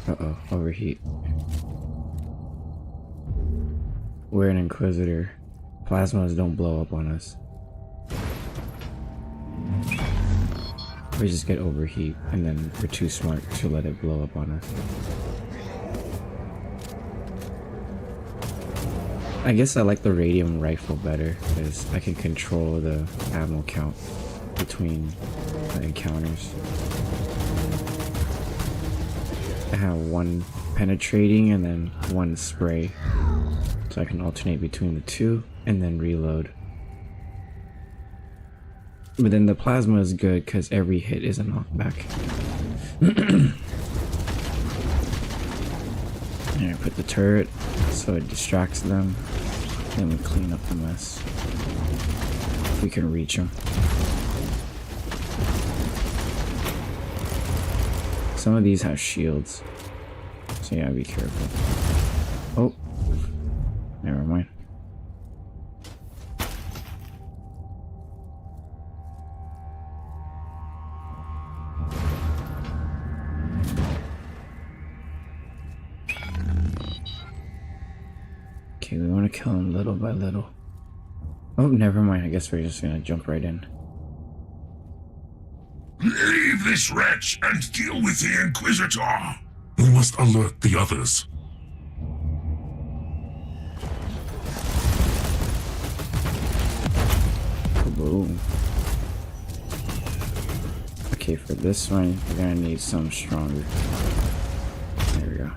Uh-oh, overheat. We're an Inquisitor. Plasmas don't blow up on us. We just get overheat, and then we're too smart to let it blow up on us. I guess I like the radium rifle better, because I can control the ammo count between the encounters. I have one penetrating and then one spray, so I can alternate between the two and then reload. But then the plasma is good because every hit is a knockback. And I put the turret so it distracts them, then we clean up the mess. We can reach them. Some of these have shields, so yeah, be careful. Oh, never mind. Okay, we want to kill him little by little. Oh, never mind. I guess we're just gonna jump right in. Leave this wretch and deal with the Inquisitor. We must alert the others. Boom. Okay, for this one, we're gonna need some stronger. There we go.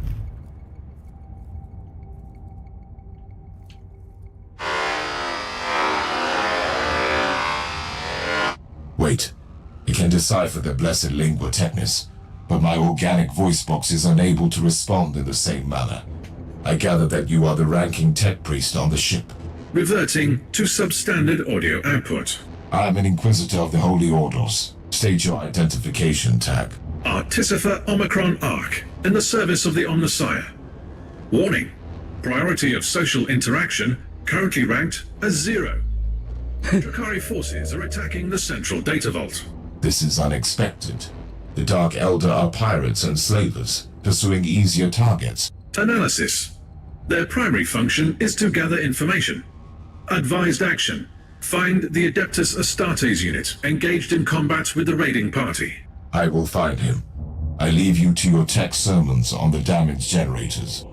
Wait. I can decipher the blessed lingua technis, but my organic voice box is unable to respond in the same manner. I gather that you are the ranking tech priest on the ship. Reverting to substandard audio output. I am an Inquisitor of the Holy Ordos. State your identification tag. Artificer Omicron Arc, in the service of the Omnissiah. Warning. Priority of social interaction currently ranked as 0. Drakari forces are attacking the central data vault. This is unexpected. The Dark Elder are pirates and slavers, pursuing easier targets. Analysis. Their primary function is to gather information. Advised action. Find the Adeptus Astartes unit engaged in combat with the raiding party. I will find him. I leave you to your tech sermons on the damage generators.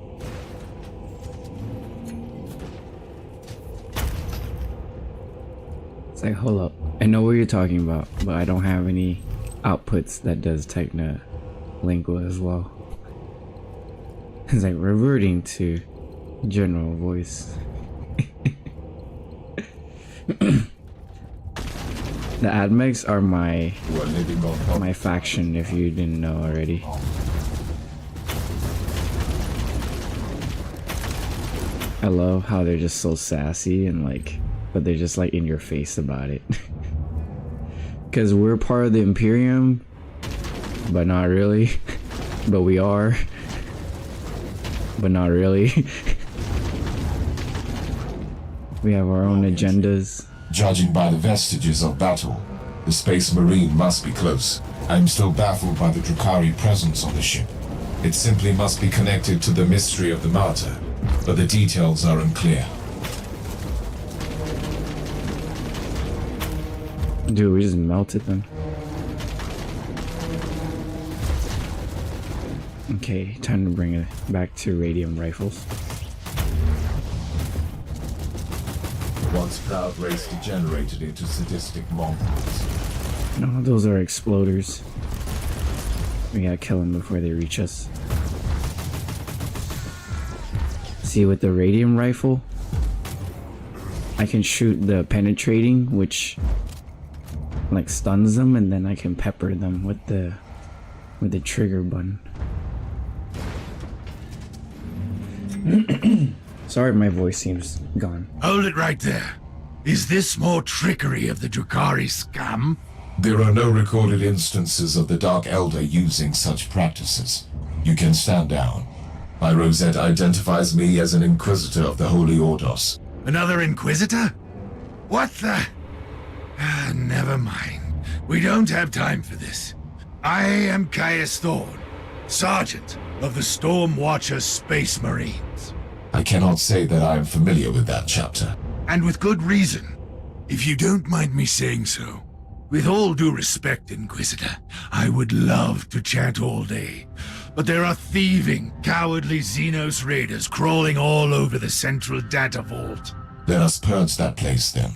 It's like, hold up. I know what you're talking about, but I don't have any outputs that does Techna Lingua as well. It's like reverting to general voice. The Admex are my faction, if you didn't know already. I love how they're just so sassy and like, but they're just like in your face about it. Because because we're part of the Imperium, but not really. But we are, but not really. We have our own agendas. Judging by the vestiges of battle, the Space Marine must be close. I'm still baffled by the Drukhari presence on the ship. It simply must be connected to the mystery of the Martyr, but the details are unclear. Dude, we just melted them. Okay, time to bring it back to radium rifles. Once proud race degenerated into sadistic mongrels. No, those are exploders. We gotta kill them before they reach us. See, with the radium rifle, I can shoot the penetrating, which like stuns them, and then I can pepper them with the trigger button. Sorry, my voice seems gone. Hold it right there. Is this more trickery of the Drukhari scam? There are no recorded instances of the Dark Elder using such practices. You can stand down. My rosette identifies me as an Inquisitor of the Holy Ordos. Another Inquisitor? What the... never mind. We don't have time for this. I am Caius Thorn, Sergeant of the Stormwatcher Space Marines. I cannot say that I am familiar with that chapter. And with good reason, if you don't mind me saying so. With all due respect, Inquisitor, I would love to chat all day, but there are thieving, cowardly Xenos raiders crawling all over the central data vault. Let us purge that place then.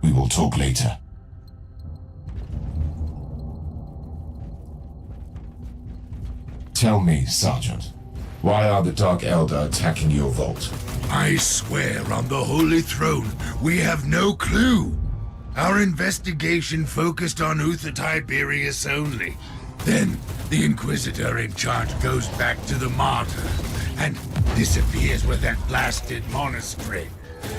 We will talk later. Tell me, Sergeant, why are the Dark Elder attacking your vault? I swear on the Holy Throne, we have no clue. Our investigation focused on Uther Tiberius only. Then, the Inquisitor in charge goes back to the Martyr and disappears with that blasted monastery.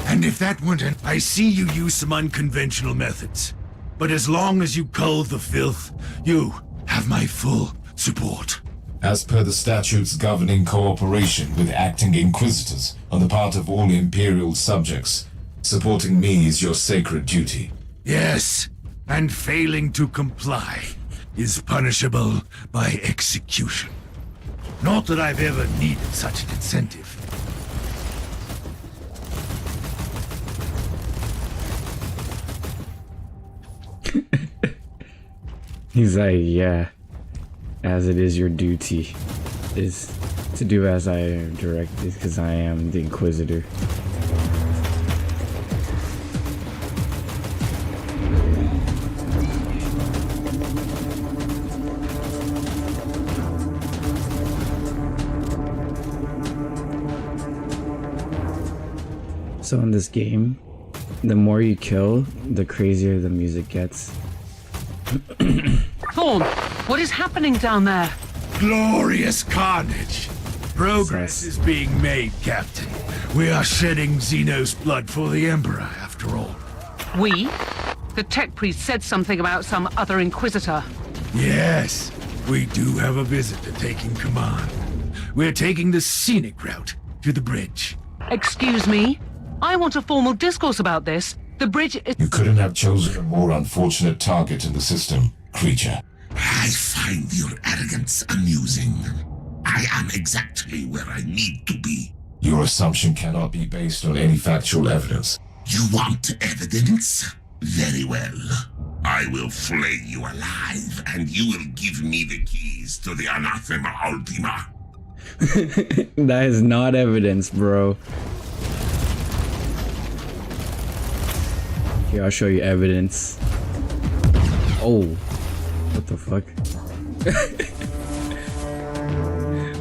And if that weren't I see you use some unconventional methods. But as long as you cull the filth, you have my full support. As per the statutes governing cooperation with acting Inquisitors on the part of all Imperial subjects, supporting me is your sacred duty. Yes, and failing to comply is punishable by execution. Not that I've ever needed such an incentive. He's like, yeah, as it is your duty, is to do as I am directed, because I am the Inquisitor. So in this game, the more you kill, the crazier the music gets. Thorn, what is happening down there? Glorious carnage. Progress is being made, Captain. We are shedding Xenos blood for the Emperor, after all. We? The tech priest said something about some other Inquisitor. Yes, we do have a visitor taking command. We're taking the scenic route to the bridge. Excuse me? I want a formal discourse about this. The bridge is... You couldn't have chosen a more unfortunate target in the system, creature. I find your arrogance amusing. I am exactly where I need to be. Your assumption cannot be based on any factual evidence. You want evidence? Very well. I will flay you alive, and you will give me the keys to the Anathema Ultima. That is not evidence, bro. Here, I'll show you evidence. Oh, what the fuck?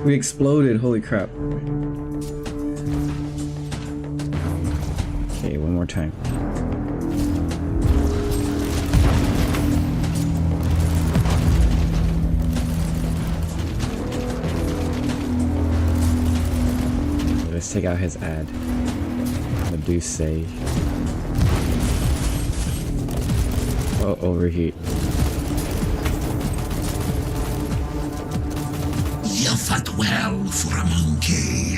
We exploded, holy crap. Okay, one more time. Let's take out his ad. What do you say? Oh, overheat. You fought well for a monkey.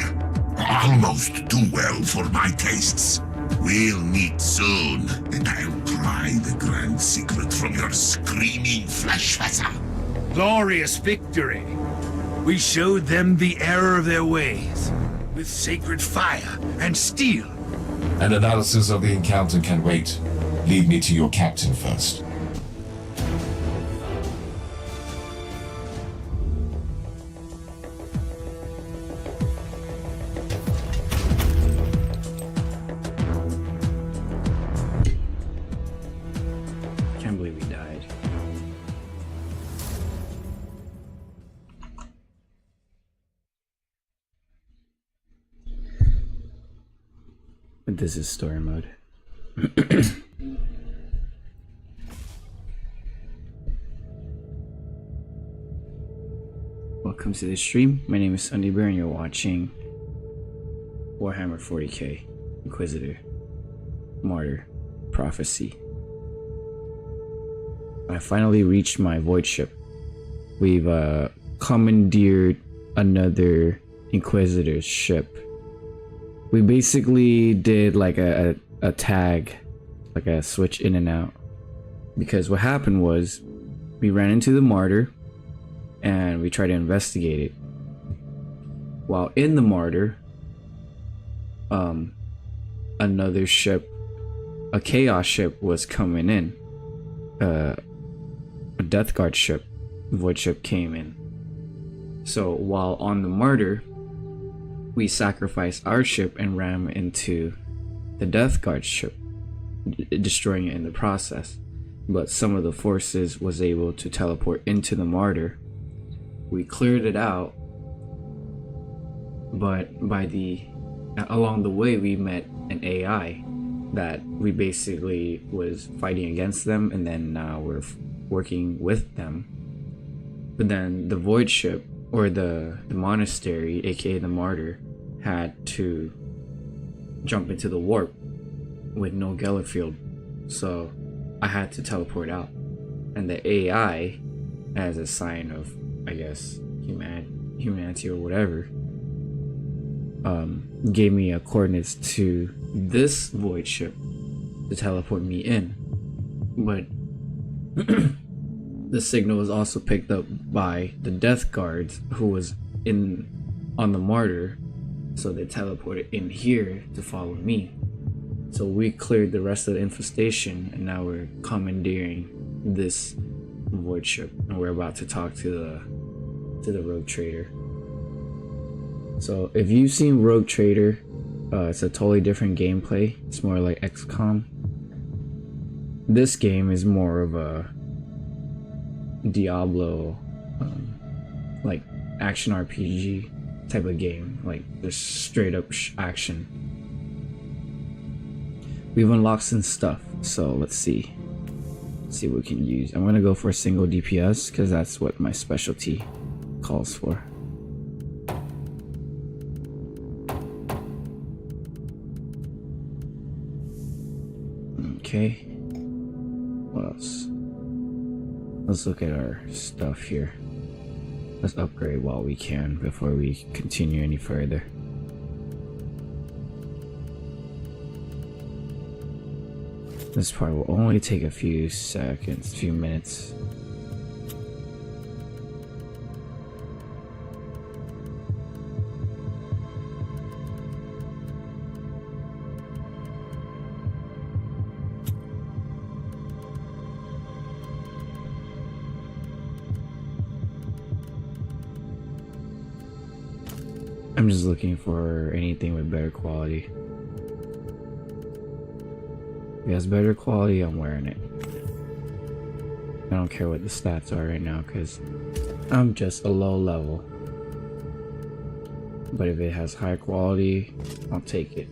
Almost too well for my tastes. We'll meet soon, and I'll pry the grand secret from your screaming flesh vessel. Glorious victory. We showed them the error of their ways, with sacred fire and steel. An analysis of the encounter can wait. Lead me to your captain first. Can't believe we died. But this is story mode. Welcome to the stream. My name is Sunday Bear and you're watching Warhammer 40k, Inquisitor, Martyr, Prophecy. I finally reached my void ship. We've commandeered another Inquisitor's ship. We basically did like a tag, like a switch in and out, because what happened was we ran into the Martyr and we tried to investigate it. While in the Martyr, another ship, a chaos ship, was coming in. A Death Guard ship, void ship, came in. So while on the Martyr, we sacrificed our ship and ran into the Death Guard ship, destroying it in the process. But some of the forces was able to teleport into the Martyr. We cleared it out, but along the way we met an AI that we basically was fighting against them, and then now we're working with them. But then the void ship, or the monastery, aka the Martyr, had to jump into the warp with no Gellerfield, so I had to teleport out. And the AI, as a sign of, I guess, humanity or whatever, gave me a coordinates to this void ship to teleport me in. But the signal was also picked up by the Death Guards who was on the Martyr, so they teleported in here to follow me. So we cleared the rest of the infestation, and now we're commandeering this void ship, and we're about to talk to the Rogue Trader. So if you've seen Rogue Trader, it's a totally different gameplay. It's more like XCOM. This game is more of a Diablo, like action RPG type of game, like just straight up action. We've unlocked some stuff, so let's see what we can use. I'm gonna go for a single DPS because that's what my specialty calls for. Okay, what else? Let's look at our stuff here. Let's upgrade while we can before we continue any further. This part will only take a few seconds, few minutes. I'm just looking for anything with better quality. If it has better quality, I'm wearing it. I don't care what the stats are right now because I'm just a low level. But if it has high quality, I'll take it.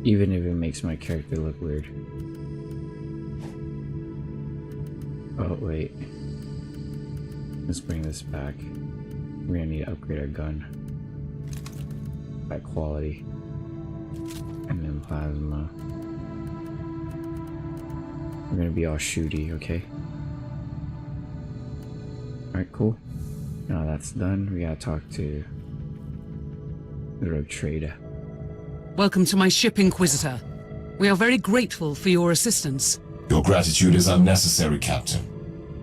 Even if it makes my character look weird. Oh wait. Let's bring this back. We're gonna need to upgrade our gun. By quality. And then plasma. We're gonna be all shooty, okay? Alright, cool. Now that's done, we gotta talk to the rogue trader. Welcome to my ship, Inquisitor. We are very grateful for your assistance. Your gratitude is unnecessary, Captain.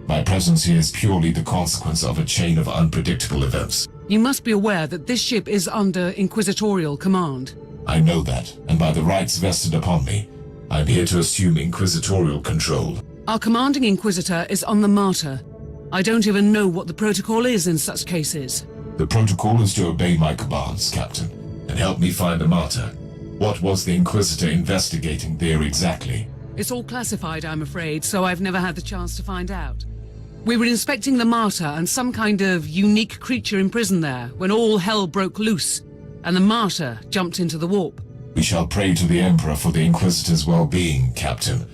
My presence here is purely the consequence of a chain of unpredictable events. You must be aware that this ship is under Inquisitorial command. I know that, and by the rights vested upon me, I'm here to assume Inquisitorial control. Our commanding Inquisitor is on the Martyr. I don't even know what the protocol is in such cases. The protocol is to obey my commands, Captain, and help me find the Martyr. What was the Inquisitor investigating there exactly? It's all classified, I'm afraid, so I've never had the chance to find out. We were inspecting the Martyr and some kind of unique creature imprisoned there when all hell broke loose, and the Martyr jumped into the warp. We shall pray to the Emperor for the Inquisitor's well-being, Captain.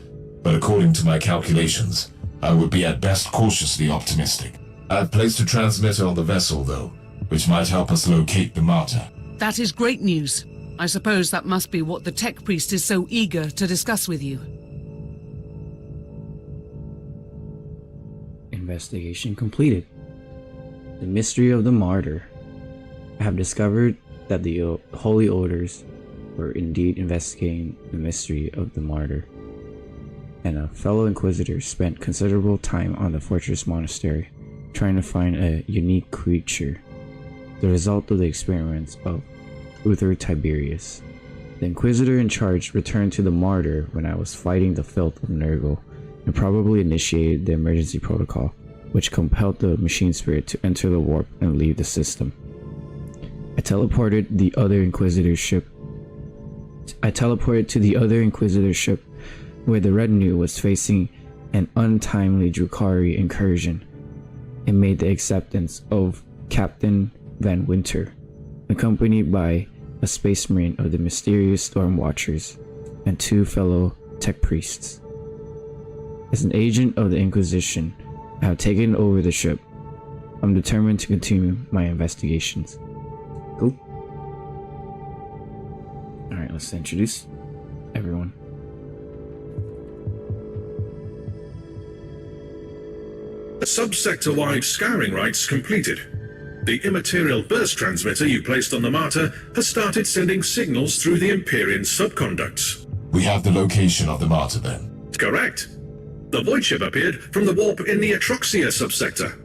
But according to my calculations, I would be at best cautiously optimistic. I've placed a transmitter on the vessel, though, which might help us locate the Martyr. That is great news. I suppose that must be what the tech priest is so eager to discuss with you. Investigation completed. The mystery of the Martyr. I have discovered that the Holy Orders were indeed investigating the mystery of the Martyr, and a fellow Inquisitor spent considerable time on the Fortress Monastery trying to find a unique creature, the result of the experiments of Uther Tiberius. The Inquisitor in charge returned to the Martyr when I was fighting the filth of Nurgle, and probably initiated the emergency protocol, which compelled the machine spirit to enter the warp and leave the system. I teleported to the other Inquisitor ship where the retinue was facing an untimely Drukhari incursion, and made the acceptance of Captain Van Winter, accompanied by a space marine of the mysterious Storm Watchers and 2 fellow tech priests. As an agent of the Inquisition, I have taken over the ship. I'm determined to continue my investigations. Cool. Alright, let's introduce everyone. The subsector-wide scouring rights completed. The immaterial burst transmitter you placed on the Martyr has started sending signals through the Empyrean subconducts. We have the location of the Martyr then. Correct. The void ship appeared from the warp in the Atroxia subsector.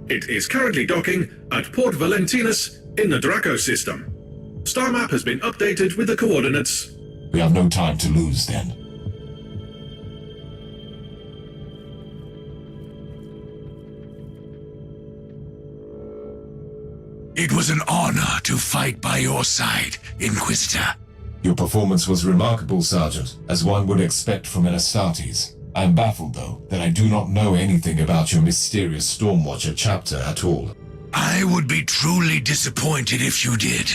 It is currently docking at Port Valentinus in the Draco system. Star map has been updated with the coordinates. We have no time to lose then. It was an honor to fight by your side, Inquisitor. Your performance was remarkable, Sergeant, as one would expect from an Astartes. I'm baffled, though, that I do not know anything about your mysterious Stormwatcher chapter at all. I would be truly disappointed if you did.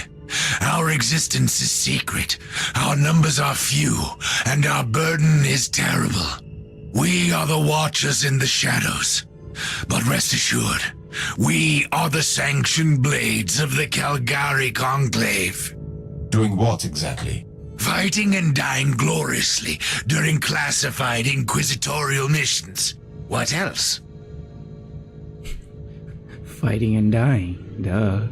Our existence is secret, our numbers are few, and our burden is terrible. We are the Watchers in the shadows. But rest assured, we are the sanctioned blades of the Caligari Conclave. Doing what exactly? Fighting and dying gloriously during classified inquisitorial missions. What else? Fighting and dying, duh.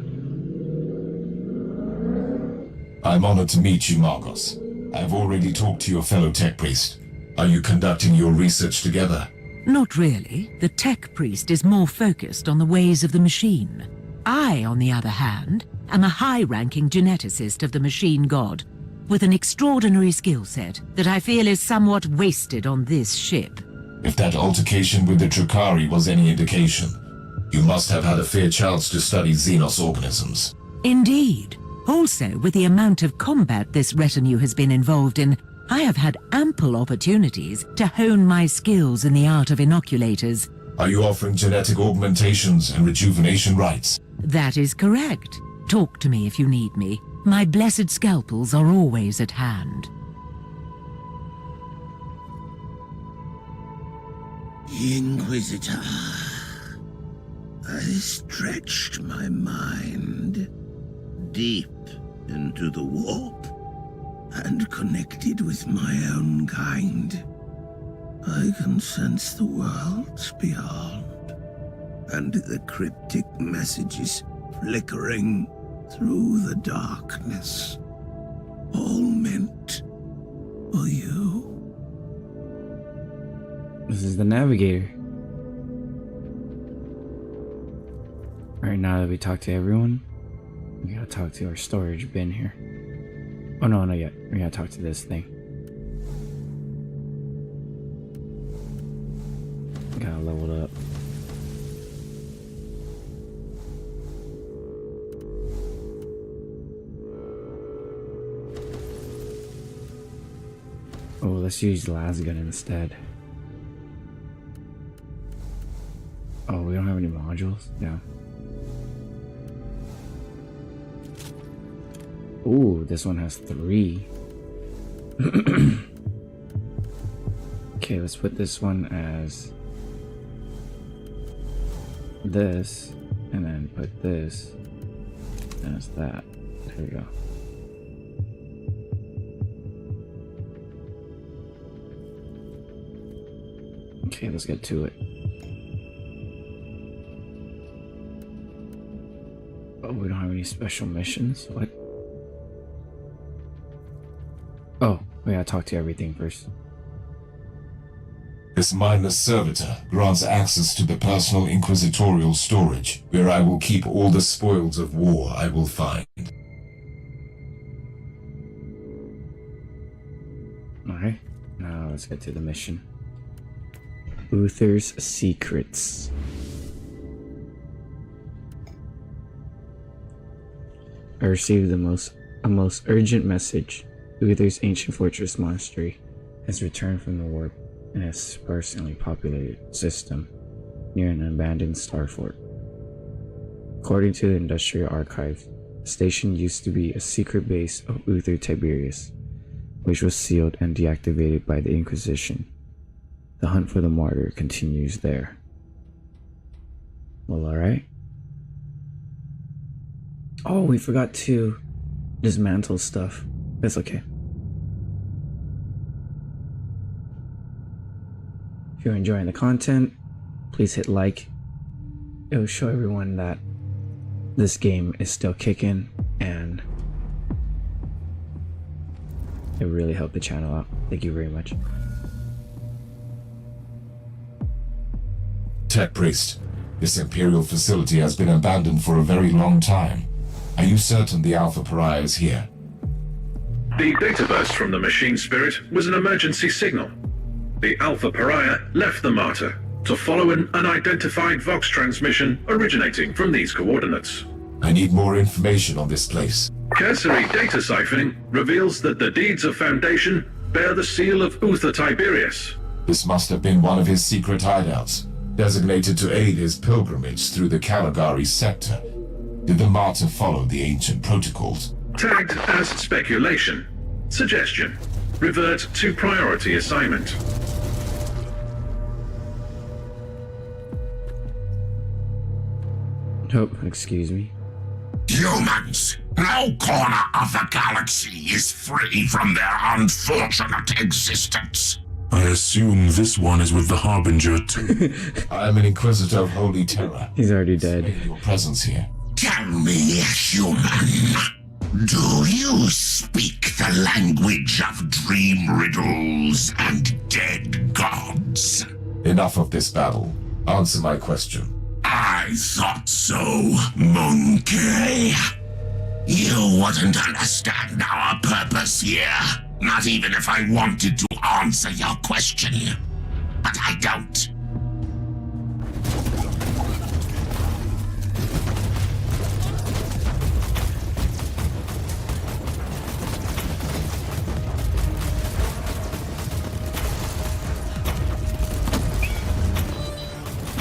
I'm honored to meet you, Marcos. I've already talked to your fellow tech priest. Are you conducting your research together? Not really. The tech priest is more focused on the ways of the machine. I, on the other hand, am a high-ranking geneticist of the machine god, with an extraordinary skill set that I feel is somewhat wasted on this ship. If that altercation with the Drukhari was any indication, you must have had a fair chance to study Xenos organisms. Indeed. Also, with the amount of combat this retinue has been involved in, I have had ample opportunities to hone my skills in the art of inoculators. Are you offering genetic augmentations and rejuvenation rights? That is correct. Talk to me if you need me. My blessed scalpels are always at hand. Inquisitor, I stretched my mind deep into the warp and connected with my own kind. I can sense the worlds beyond and the cryptic messages flickering through the darkness. All meant for you. This is the navigator. Alright, now that we talked to everyone, we gotta talk to our storage bin here. Oh no, not yet. We gotta talk to this thing. Gotta level it up. Oh, let's use lasgun instead. Oh, we don't have any modules? No. Ooh, this one has 3. Okay, let's put this one as this, and then put this as that. There we go. Okay, let's get to it. Oh, we don't have any special missions? What? Oh, we gotta talk to everything first. This mindless servitor grants access to the personal inquisitorial storage, where I will keep all the spoils of war I will find. Alright, now let's get to the mission. Uther's Secrets. I received a most urgent message. Uther's ancient fortress monastery has returned from the warp in a sparsely populated system near an abandoned star fort. According to the Industrial Archive, the station used to be a secret base of Uther Tiberius, which was sealed and deactivated by the Inquisition. The hunt for the Martyr continues there. Well, alright. Oh, we forgot to dismantle stuff. That's okay. If you're enjoying the content, please hit like. It will show everyone that this game is still kicking, and it really helped the channel out. Thank you very much. Tech Priest, this Imperial facility has been abandoned for a very long time. Are you certain the Alpha Pariah is here? The data burst from the machine spirit was an emergency signal. The Alpha Pariah left the Martyr to follow an unidentified Vox transmission originating from these coordinates. I need more information on this place. Cursory data siphoning reveals that the deeds of Foundation bear the seal of Uther Tiberius. This must have been one of his secret hideouts, designated to aid his pilgrimage through the Caligari Sector. Did the Martyr follow the ancient protocols? Tagged as speculation. Suggestion. Revert to priority assignment. Oh, excuse me. Humans, no corner of the galaxy is free from their unfortunate existence. I assume this one is with the Harbinger too. I am an Inquisitor of Holy Terror. He's already dead. Your presence here. Tell me, human, do you speak the language of dream riddles and dead gods? Enough of this babble. Answer my question. I thought so, monkey. You wouldn't understand our purpose here, not even if I wanted to answer your question. But I don't.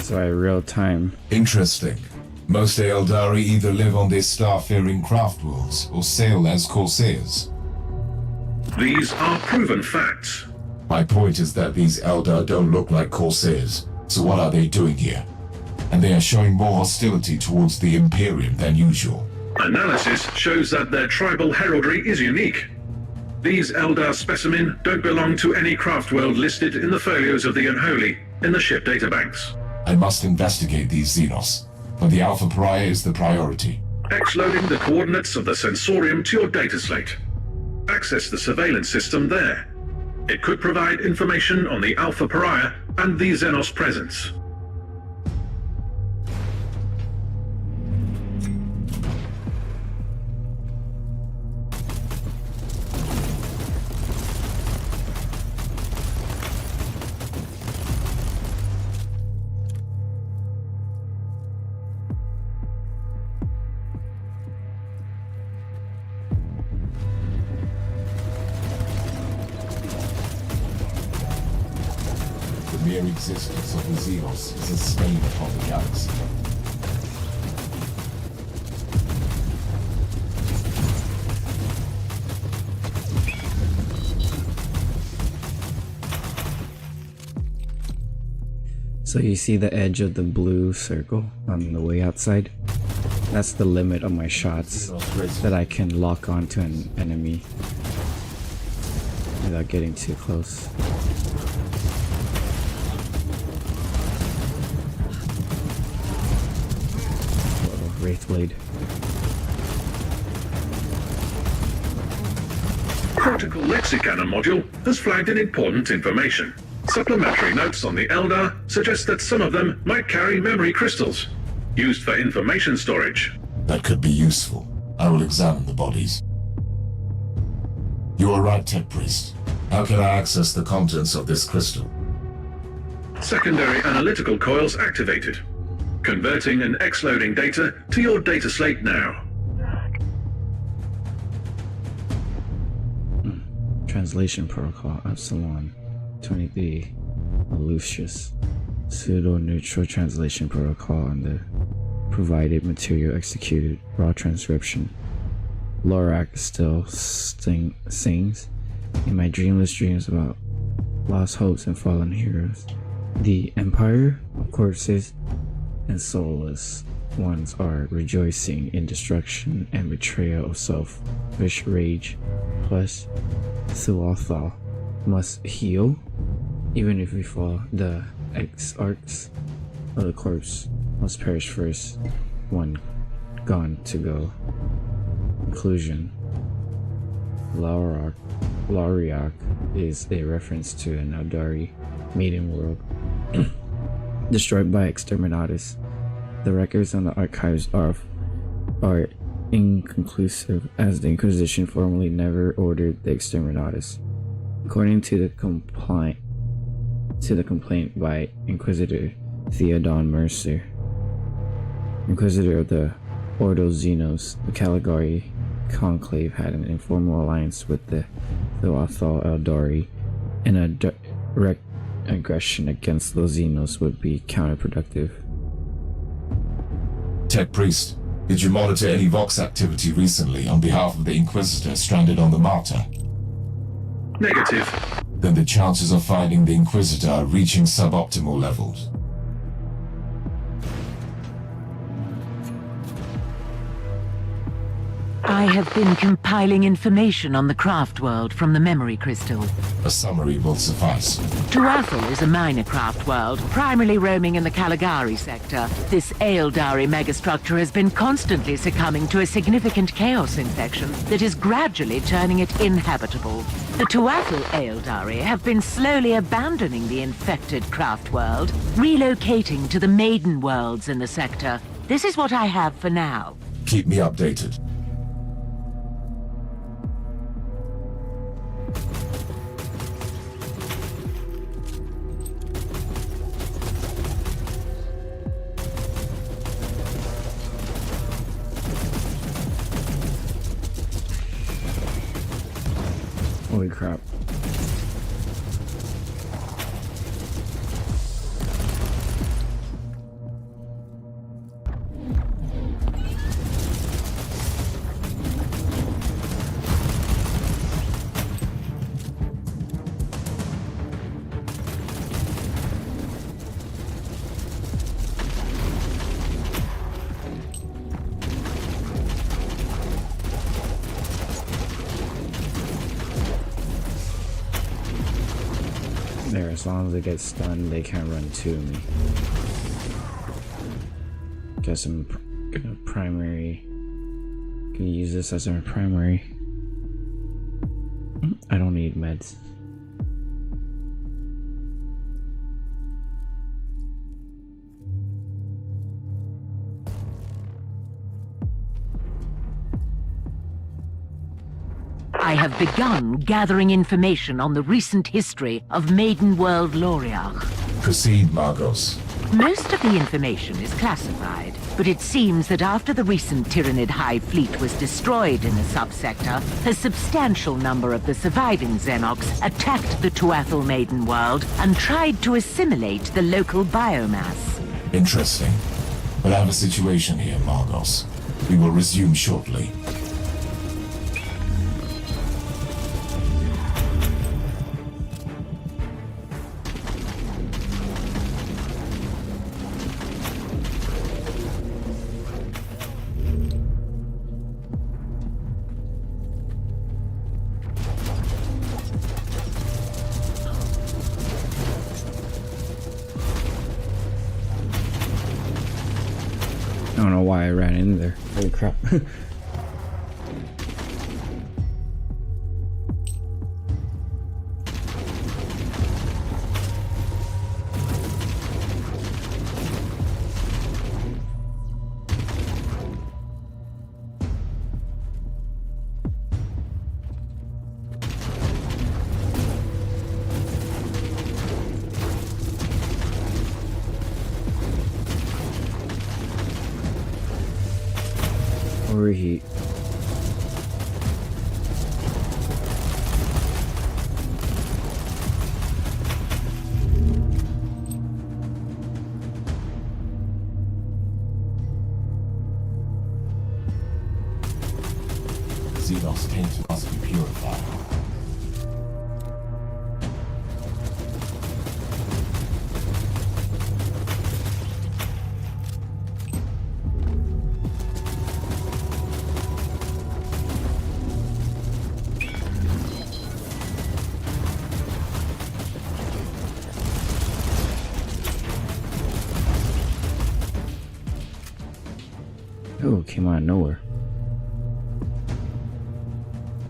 So real time. Interesting. Most Aeldari either live on their star-faring craftworlds or sail as corsairs. These are proven facts. My point is that these Eldar don't look like corsairs, so what are they doing here? And they are showing more hostility towards the Imperium than usual. Analysis shows that their tribal heraldry is unique. These Eldar specimen don't belong to any craftworld listed in the folios of the Unholy in the ship databanks. I must investigate these Xenos, but the Alpha Pariah is the priority. X-loading the coordinates of the sensorium to your data slate. Access the surveillance system there. It could provide information on the Alpha Pariah and the Xenos presence. The mere existence of the Xenos is a stain upon the galaxy. So you see the edge of the blue circle on the way outside? That's the limit of my shots that I can lock onto an enemy without getting too close. Whoa, Wraithblade. Protocol Lexicana module has flagged an important information. Supplementary notes on the Eldar suggest that some of them might carry memory crystals, used for information storage. That could be useful. I will examine the bodies. You are right, Tech Priest. How can I access the contents of this crystal? Secondary analytical coils activated. Converting and X-loading data to your data slate now. Translation protocol, Epsilon 23, Lucius. Pseudo-neutral translation protocol on the provided material executed. Raw transcription. Lorak still sings in my dreamless dreams about lost hopes and fallen heroes. The Empire of corpses and soulless ones are rejoicing in destruction and betrayal of self, which rage plus Thuathal must heal. Even if we fall, the exarchs of the corpse must perish first. One gone to go. Conclusion. Lauriak is a reference to an Aeldari maiden world destroyed by exterminatus. The records on the archives are inconclusive, as the Inquisition formally never ordered the exterminatus. According to the complaint by Inquisitor Theodon Mercer, Inquisitor of the Ordo Xenos, the Caligari Conclave had an informal alliance with the Thuathal Aeldari, and a direct aggression against the Xenos would be counterproductive. Tech Priest, did you monitor any Vox activity recently on behalf of the Inquisitor stranded on the Martyr? Negative. Then the chances of finding the Inquisitor are reaching suboptimal levels. I have been compiling information on the Craftworld from the memory crystal. A summary will suffice. Tuathal is a minor Craftworld, primarily roaming in the Caligari Sector. This Aeldari megastructure has been constantly succumbing to a significant chaos infection that is gradually turning it inhabitable. The Tuathal Aeldari have been slowly abandoning the infected Craftworld, relocating to the maiden worlds in the sector. This is what I have for now. Keep me updated. Holy crap. There, as long as they get stunned, they can't run to me. as some primary. Can use this as a primary. I don't need meds. I have begun gathering information on the recent history of Maiden World Loriach. Proceed, Margos. Most of the information is classified, but it seems that after the recent Tyranid Hive Fleet was destroyed in the subsector, a substantial number of the surviving Xenocs attacked the Tuatha Maiden World and tried to assimilate the local biomass. Interesting. But I have a situation here, Margos. We will resume shortly. I don't know why I ran in there. Holy crap. Overheat. Xenos tainted must be purified. Oh, came out of nowhere.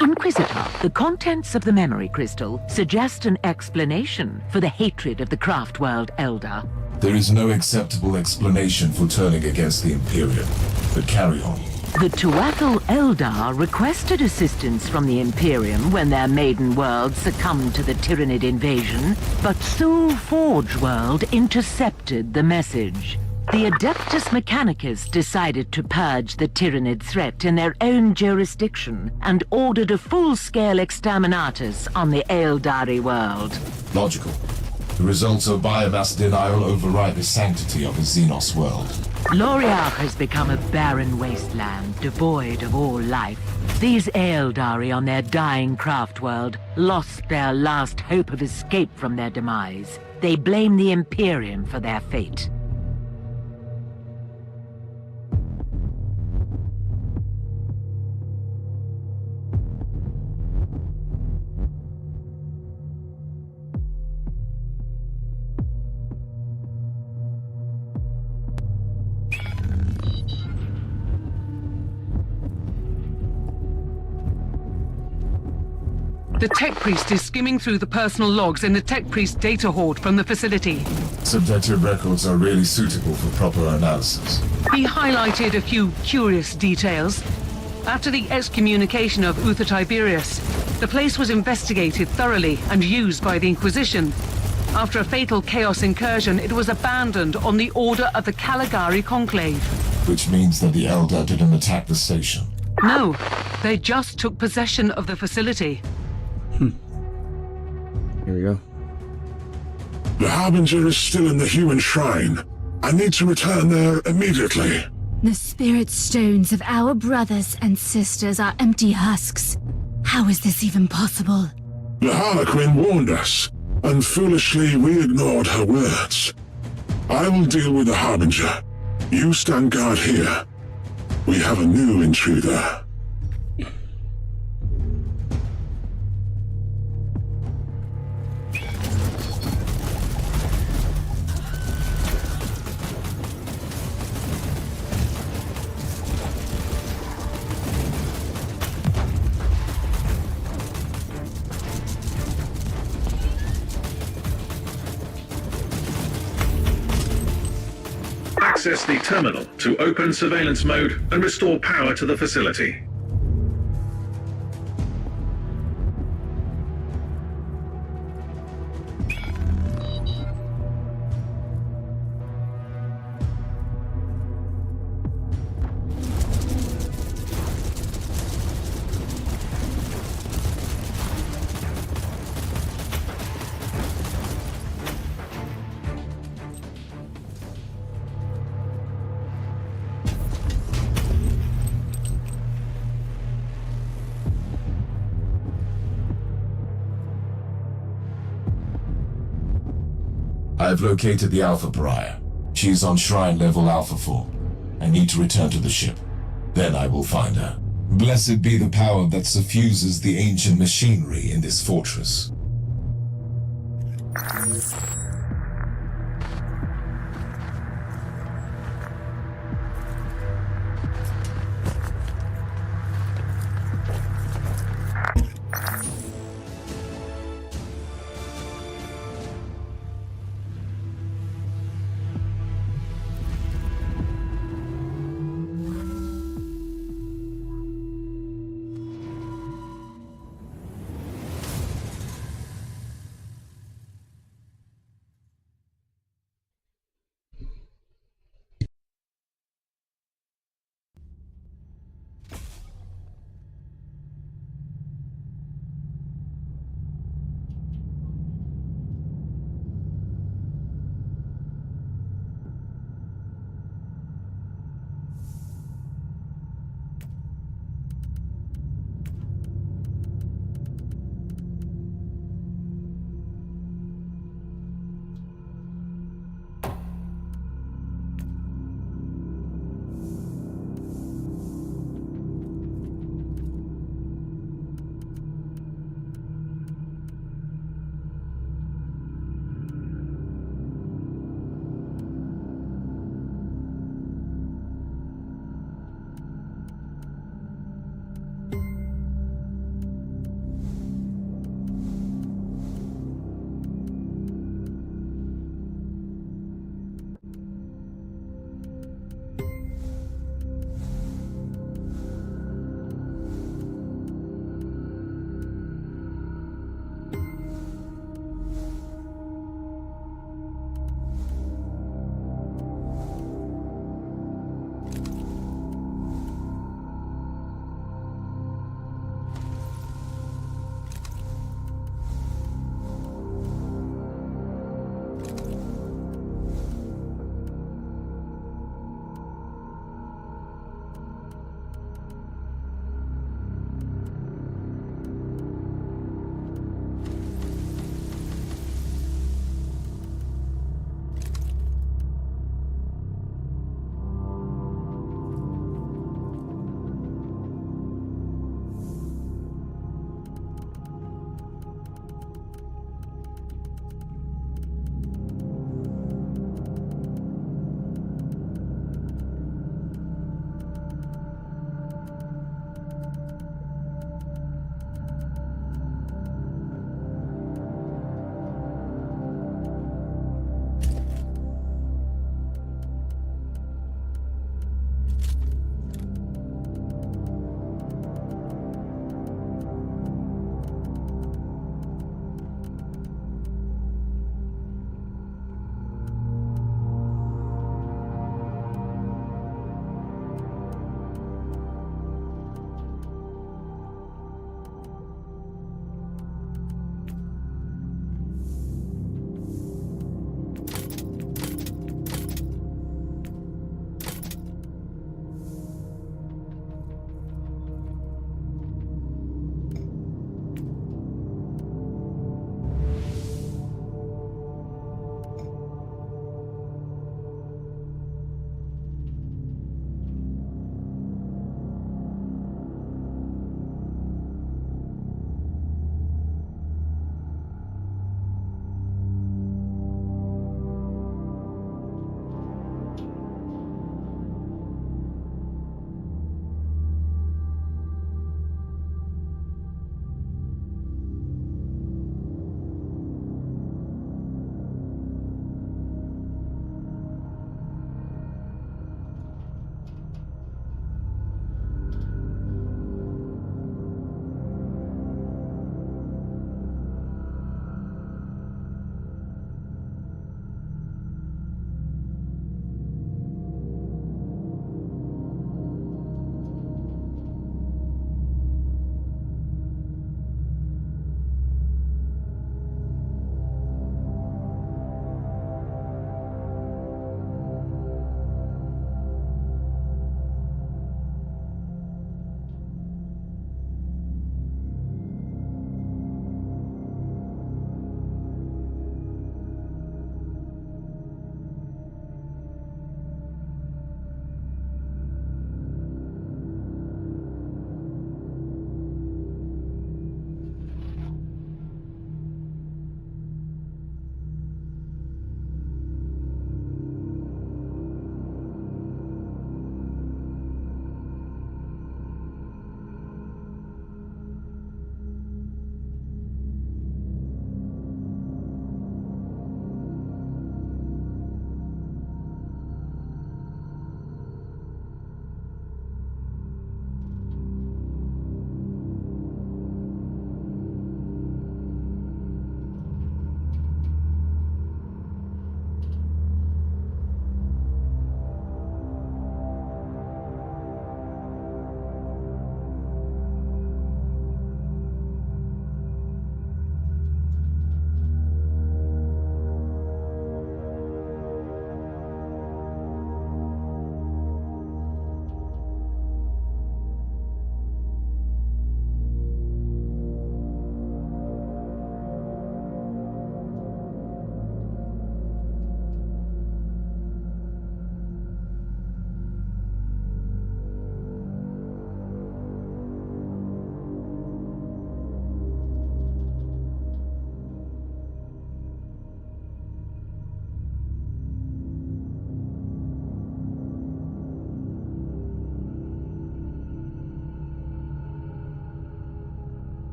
Inquisitor, the contents of the memory crystal suggest an explanation for the hatred of the Craftworld Elder. There is no acceptable explanation for turning against the Imperium, but carry on. The Tuatha Eldar requested assistance from the Imperium when their maiden world succumbed to the Tyranid invasion, but Thule Forge World intercepted the message. The Adeptus Mechanicus decided to purge the Tyranid threat in their own jurisdiction and ordered a full-scale exterminatus on the Aeldari world. Logical. The results of biomass denial override the sanctity of the Xenos world. Loriach has become a barren wasteland, devoid of all life. These Aeldari on their dying Craftworld lost their last hope of escape from their demise. They blame the Imperium for their fate. The Tech Priest is skimming through the personal logs in the Tech Priest data hoard from the facility. Subjective records are really suitable for proper analysis. He highlighted a few curious details. After the excommunication of Uther Tiberius, the place was investigated thoroughly and used by the Inquisition. After a fatal Chaos incursion, it was abandoned on the order of the Caligari Conclave. Which means that the Elder didn't attack the station. No, they just took possession of the facility. Here we go. The Harbinger is still in the human shrine. I need to return there immediately. The spirit stones of our brothers and sisters are empty husks. How is this even possible? The Harlequin warned us, and foolishly we ignored her words. I will deal with the Harbinger. You stand guard here. We have a new intruder. access the terminal to open surveillance mode and restore power to the facility. I've located the Alpha Pariah. She's on Shrine level Alpha 4. I need to return to the ship. Then I will find her. Blessed be the power that suffuses the ancient machinery in this fortress.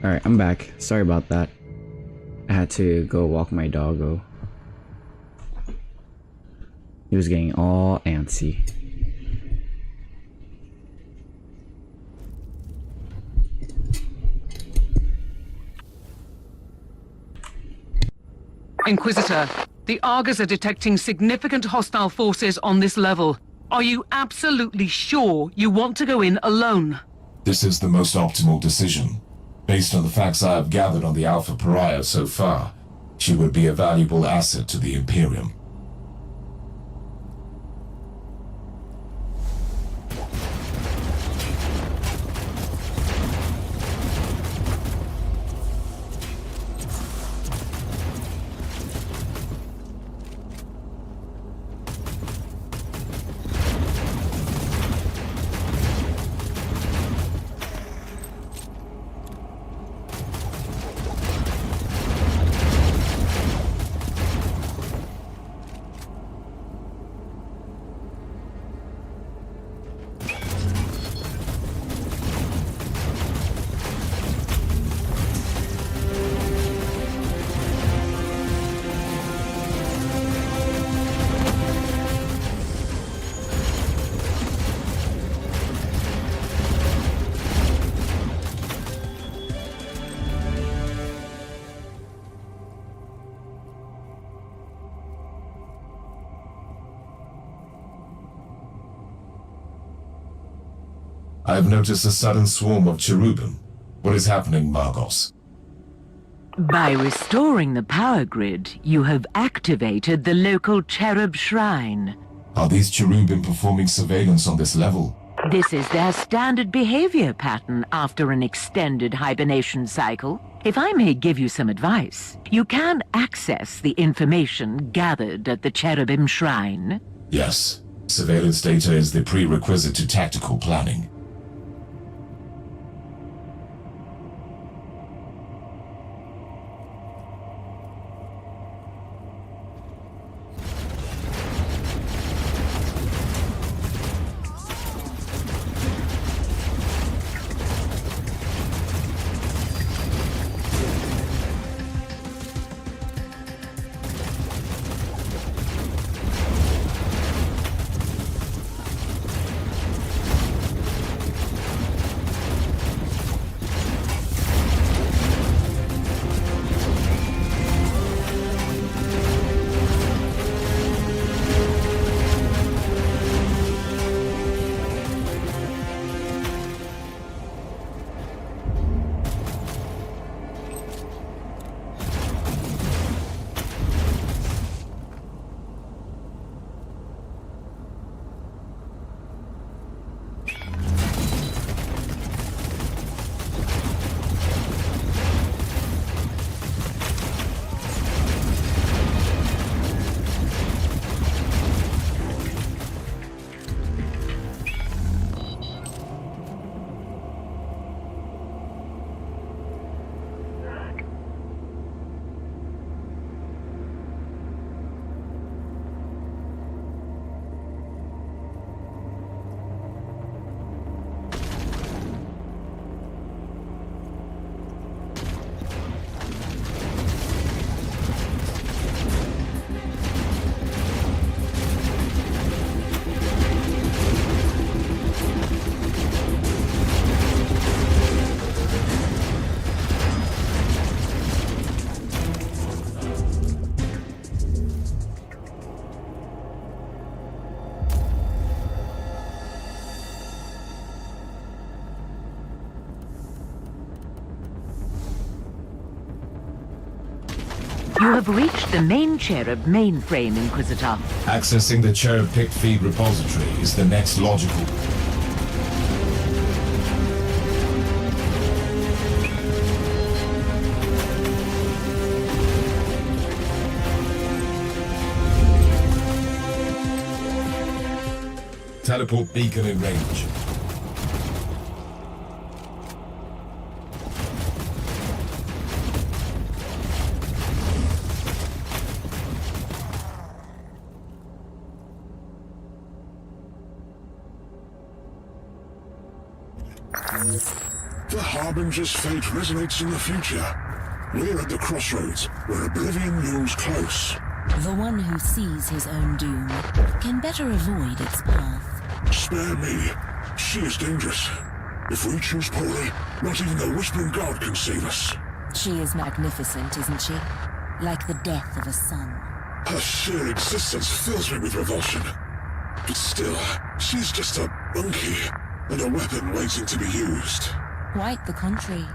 Alright, I'm back. Sorry about that. I had to go walk my doggo. He was getting all antsy. Inquisitor, the Argos are detecting significant hostile forces on this level. Are you absolutely sure you want to go in alone? This is the most optimal decision. Based on the facts I have gathered on the Alpha Pariah so far, she would be a valuable asset to the Imperium. I have noticed a sudden swarm of cherubim. What is happening, Margos? By restoring the power grid, you have activated the local cherub shrine. Are these cherubim performing surveillance on this level? This is their standard behavior pattern after an extended hibernation cycle. If I may give you some advice, you can access the information gathered at the cherubim shrine. Yes. Surveillance data is the prerequisite to tactical planning. You have reached the main cherub mainframe, Inquisitor. Accessing the cherub picked feed repository is the next logical. Teleport beacon in range. The Harbinger's fate resonates in the future. We're at the crossroads, where oblivion looms close. The one who sees his own doom can better avoid its path. Spare me. She is dangerous. If we choose poorly, not even the Whispering God can save us. She is magnificent, isn't she? Like the death of a son. Her sheer existence fills me with revulsion. But still, she's just a monkey, and a weapon waiting to be used. Quite the contrary.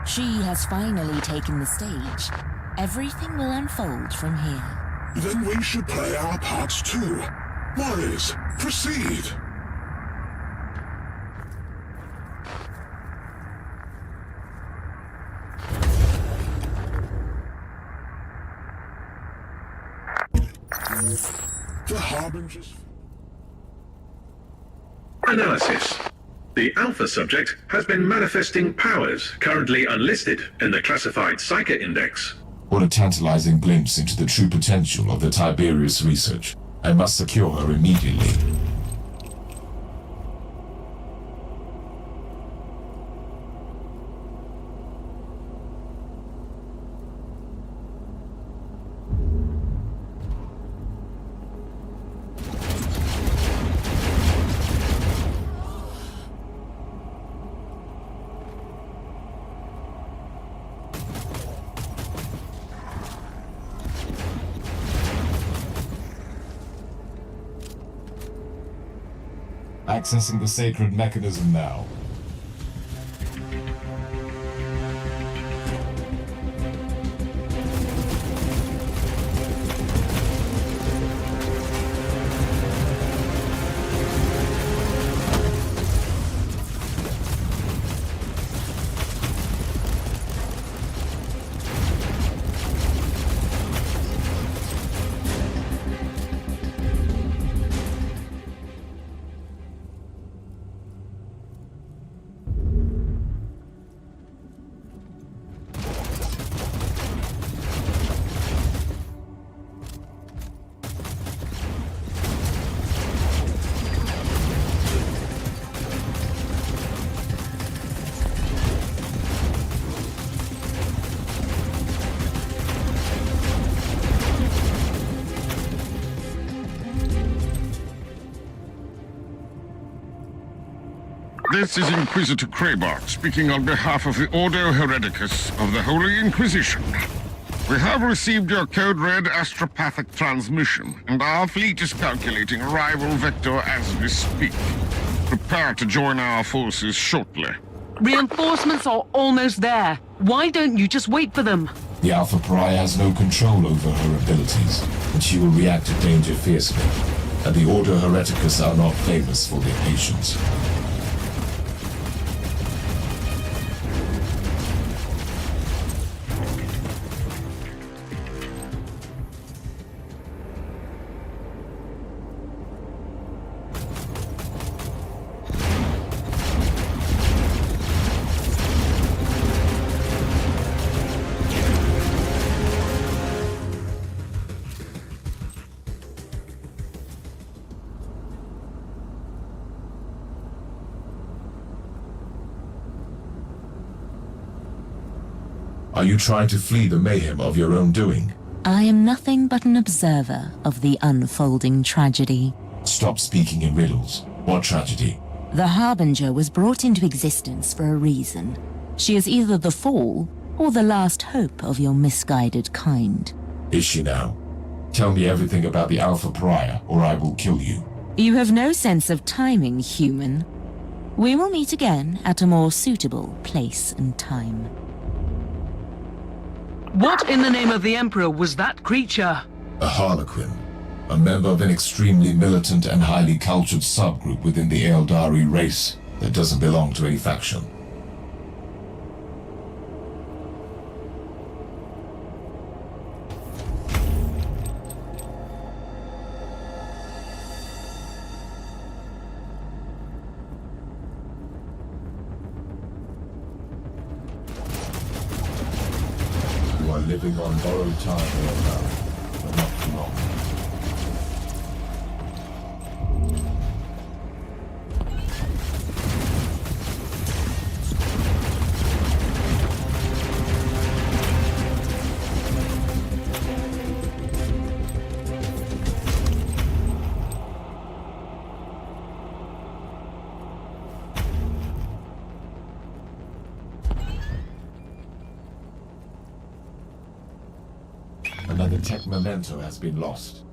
She has finally taken the stage. Everything will unfold from here. Then we should play our parts too. Warriors, proceed! The Harbingers. Analysis. The Alpha subject has been manifesting powers currently unlisted in the classified Psyche Index. What a tantalizing glimpse into the true potential of the Tiberius research. I must secure her immediately. Accessing the sacred mechanism now. This is Inquisitor Kraybart speaking on behalf of the Ordo Hereticus of the Holy Inquisition. We have received your code red astropathic transmission, and our fleet is calculating arrival vector as we speak. Prepare to join our forces shortly. Reinforcements are almost there. Why don't you just wait for them? The Alpha Pariah has no control over her abilities, and she will react to danger fiercely. And the Ordo Hereticus are not famous for their patience. Are you trying to flee the mayhem of your own doing? I am nothing but an observer of the unfolding tragedy. Stop speaking in riddles. What tragedy? The Harbinger was brought into existence for a reason. She is either the fall or the last hope of your misguided kind. Is she now? Tell me everything about the Alpha Pariah, or I will kill you. You have no sense of timing, human. We will meet again at a more suitable place and time. What in the name of the Emperor was that creature? A Harlequin. A member of an extremely militant and highly cultured subgroup within the Aeldari race that doesn't belong to any faction. You are living on borrowed time here now, but not for long. the tech memento has been lost.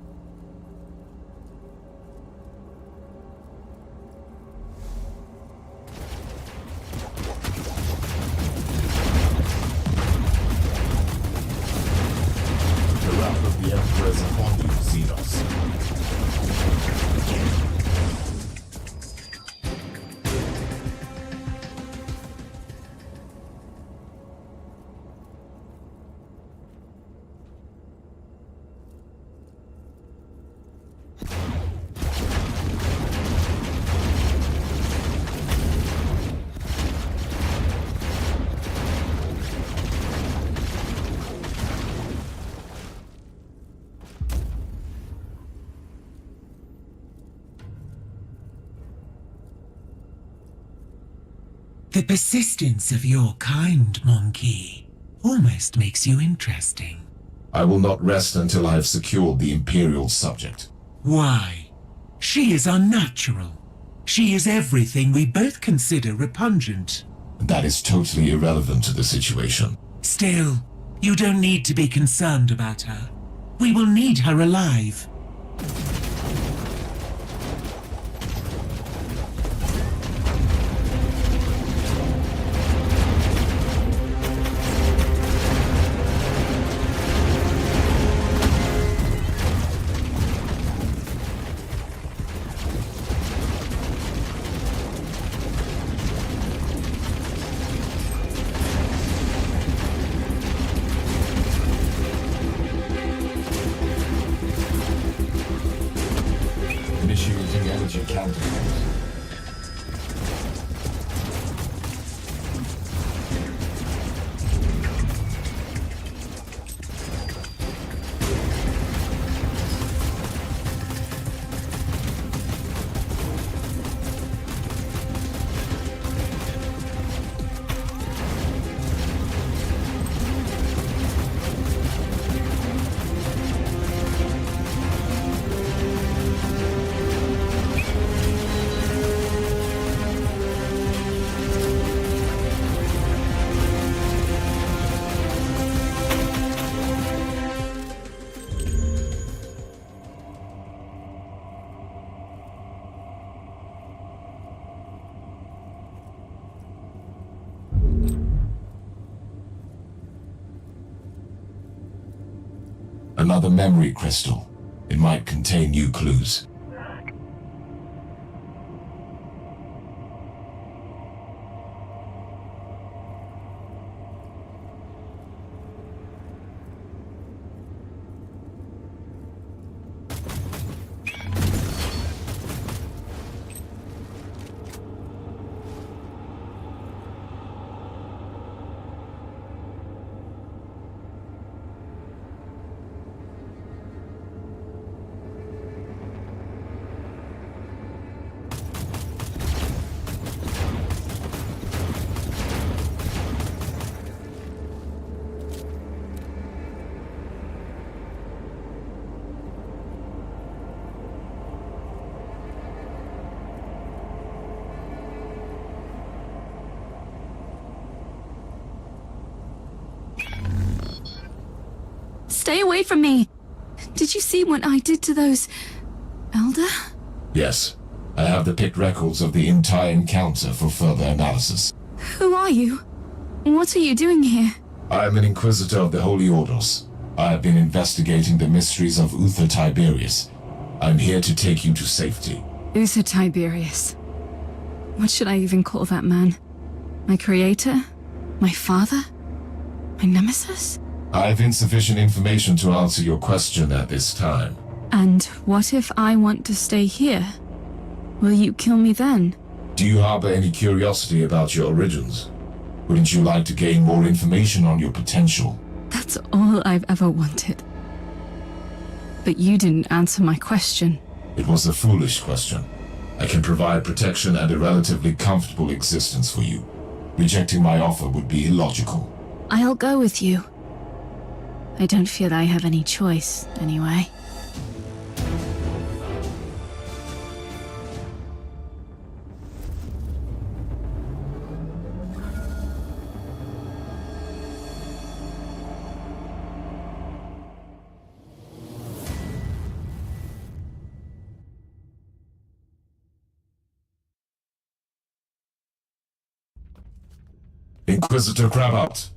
The wrath of the Emperor is upon you, Xenos. The persistence of your kind, Monkey, almost makes you interesting. I will not rest until I have secured the Imperial subject. Why? She is unnatural. She is everything we both consider repugnant. That is totally irrelevant to the situation. Still, you don't need to be concerned about her. We will need her alive. Initiating energy countermeasures. Another memory crystal. It might contain new clues. Stay away from me! Did you see what I did to those... Elder? Yes. I have the picked records of the entire encounter for further analysis. Who are you? What are you doing here? I am an Inquisitor of the Holy Orders. I have been investigating the mysteries of Uther Tiberius. I'm here to take you to safety. Uther Tiberius. What should I even call that man? My creator? My father? My nemesis? I have insufficient information to answer your question at this time. And what if I want to stay here? Will you kill me then? Do you harbor any curiosity about your origins? Wouldn't you like to gain more information on your potential? That's all I've ever wanted. But you didn't answer my question. It was a foolish question. I can provide protection and a relatively comfortable existence for you. Rejecting my offer would be illogical. I'll go with you. I don't feel I have any choice, anyway. Inquisitor Cravat,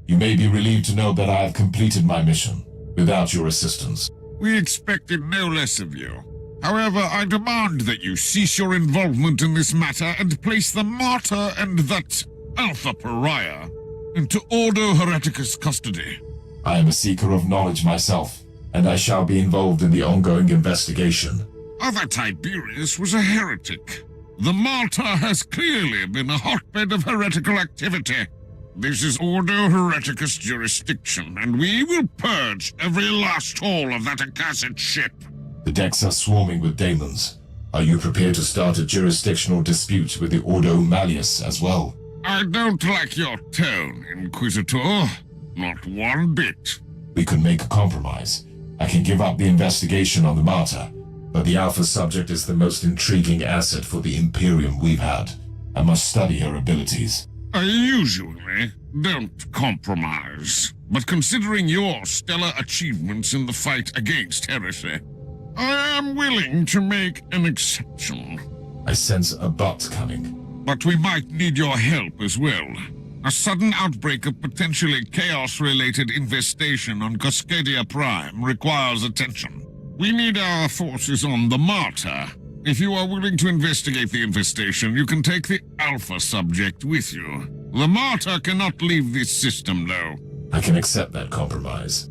you may be relieved to know that I have completed my mission without your assistance. We expected no less of you. However, I demand that you cease your involvement in this matter and place the Martyr and that Alpha Pariah into Ordo Hereticus custody. I am a seeker of knowledge myself, and I shall be involved in the ongoing investigation. Other Tiberius was a heretic. The Martyr has clearly been a hotbed of heretical activity. This is Ordo Hereticus jurisdiction, and we will purge every last hole of that accursed ship. The decks are swarming with daemons. Are you prepared to start a jurisdictional dispute with the Ordo Malleus as well? I don't like your tone, Inquisitor. Not one bit. We could make a compromise. I can give up the investigation on the Martyr, but the Alpha subject is the most intriguing asset for the Imperium we've had. I must study her abilities. I usually don't compromise, but considering your stellar achievements in the fight against heresy, I am willing to make an exception. I sense a but coming. But we might need your help as well. A sudden outbreak of potentially chaos-related infestation on Cascadia Prime requires attention. We need our forces on the Martyr. If you are willing to investigate the infestation, you can take the Alpha subject with you. The Martyr cannot leave this system, though. I can accept that compromise.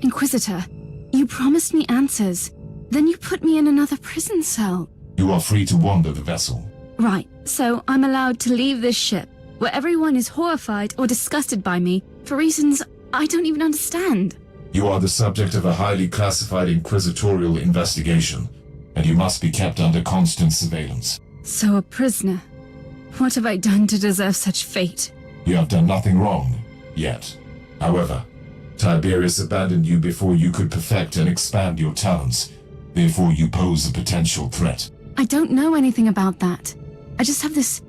Inquisitor, you promised me answers. Then you put me in another prison cell. You are free to wander the vessel. Right, so I'm allowed to leave this ship, where everyone is horrified or disgusted by me for reasons I don't even understand. You are the subject of a highly classified inquisitorial investigation, and you must be kept under constant surveillance. So a prisoner. What have I done to deserve such fate? You have done nothing wrong, yet. However, Tiberius abandoned you before you could perfect and expand your talents. Therefore, you pose a potential threat. I don't know anything about that. I just have this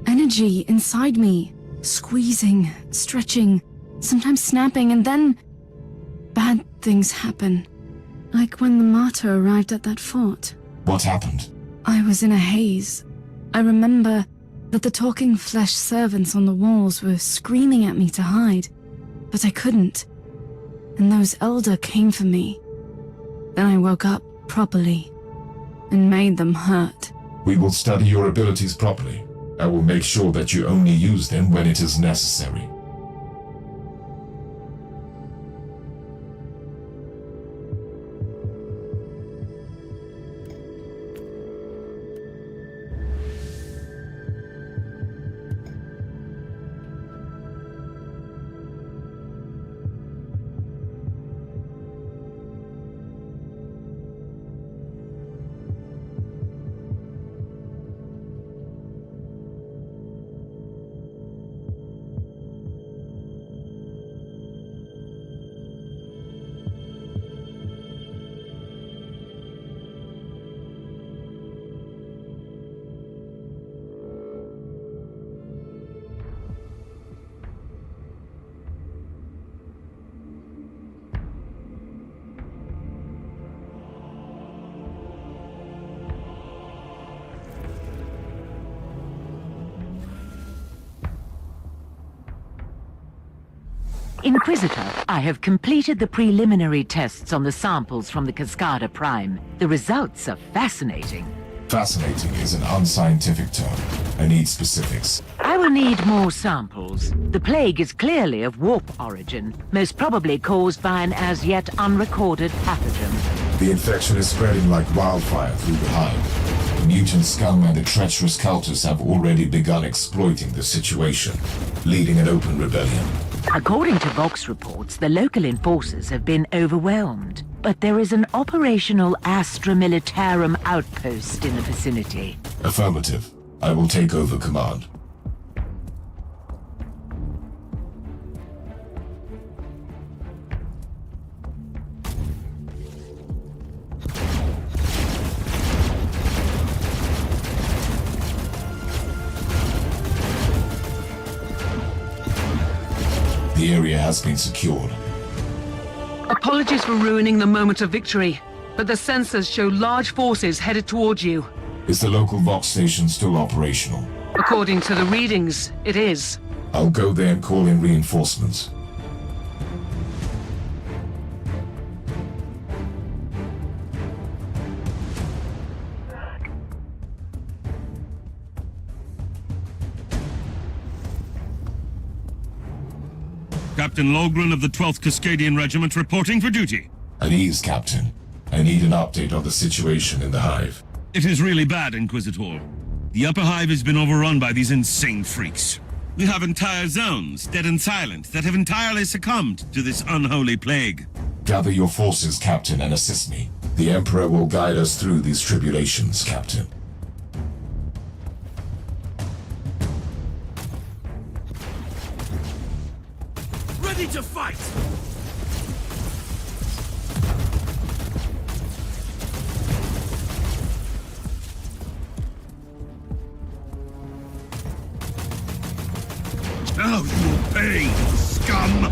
energy inside me, squeezing, stretching, sometimes snapping, and then bad things happen. Like when the Martyr arrived at that fort. What happened? I was in a haze. I remember that the talking flesh servants on the walls were screaming at me to hide, but I couldn't. And those Elder came for me. Then I woke up properly and made them hurt. We will study your abilities properly. I will make sure that you only use them when it is necessary. Inquisitor, I have completed the preliminary tests on the samples from the Cascada Prime. The results are fascinating. Fascinating is an unscientific term. I need specifics. I will need more samples. The plague is clearly of warp origin, most probably caused by an as yet unrecorded pathogen. The infection is spreading like wildfire through the hive. The mutant scum and the treacherous cultists have already begun exploiting the situation, leading an open rebellion. According to Vox reports, the local enforcers have been overwhelmed, but there is an operational Astra Militarum outpost in the vicinity. Affirmative. I will take over command. The area has been secured. Apologies for ruining the moment of victory, but the sensors show large forces headed towards you. Is the local Vox station still operational? According to the readings, it is. I'll go there and call in reinforcements. Captain Logren of the 12th Cascadian Regiment reporting for duty. At ease, Captain. I need an update on the situation in the Hive. It is really bad, Inquisitor. The upper Hive has been overrun by these insane freaks. We have entire zones, dead and silent, that have entirely succumbed to this unholy plague. Gather your forces, Captain, and assist me. The Emperor will guide us through these tribulations, Captain. Ready to fight! Now you will pay, scum!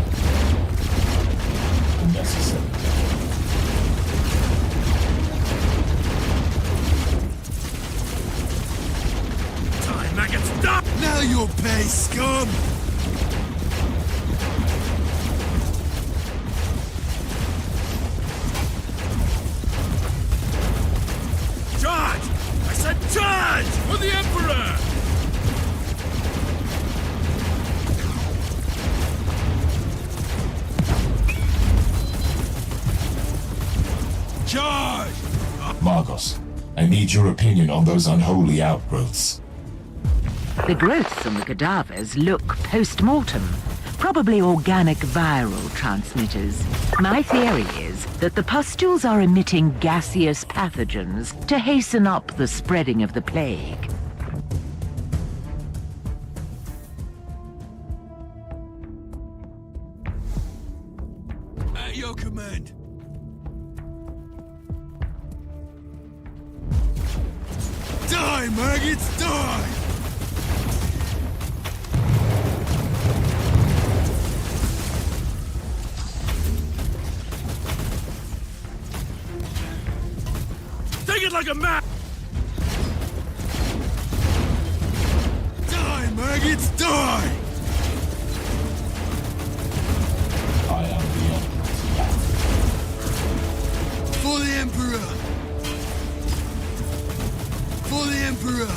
Unnecessary. Time, maggots, stop! Now you'll pay, scum! Charge! I said charge! For the Emperor! Charge! Margos, I need your opinion on those unholy outgrowths. The growths on the cadavers look post-mortem. Probably organic viral transmitters. My theory is that the pustules are emitting gaseous pathogens to hasten up the spreading of the plague. At your command. Die, maggots, die! Take it like a man! Die, maggots, die! I am the Emperor. For the Emperor! For the Emperor!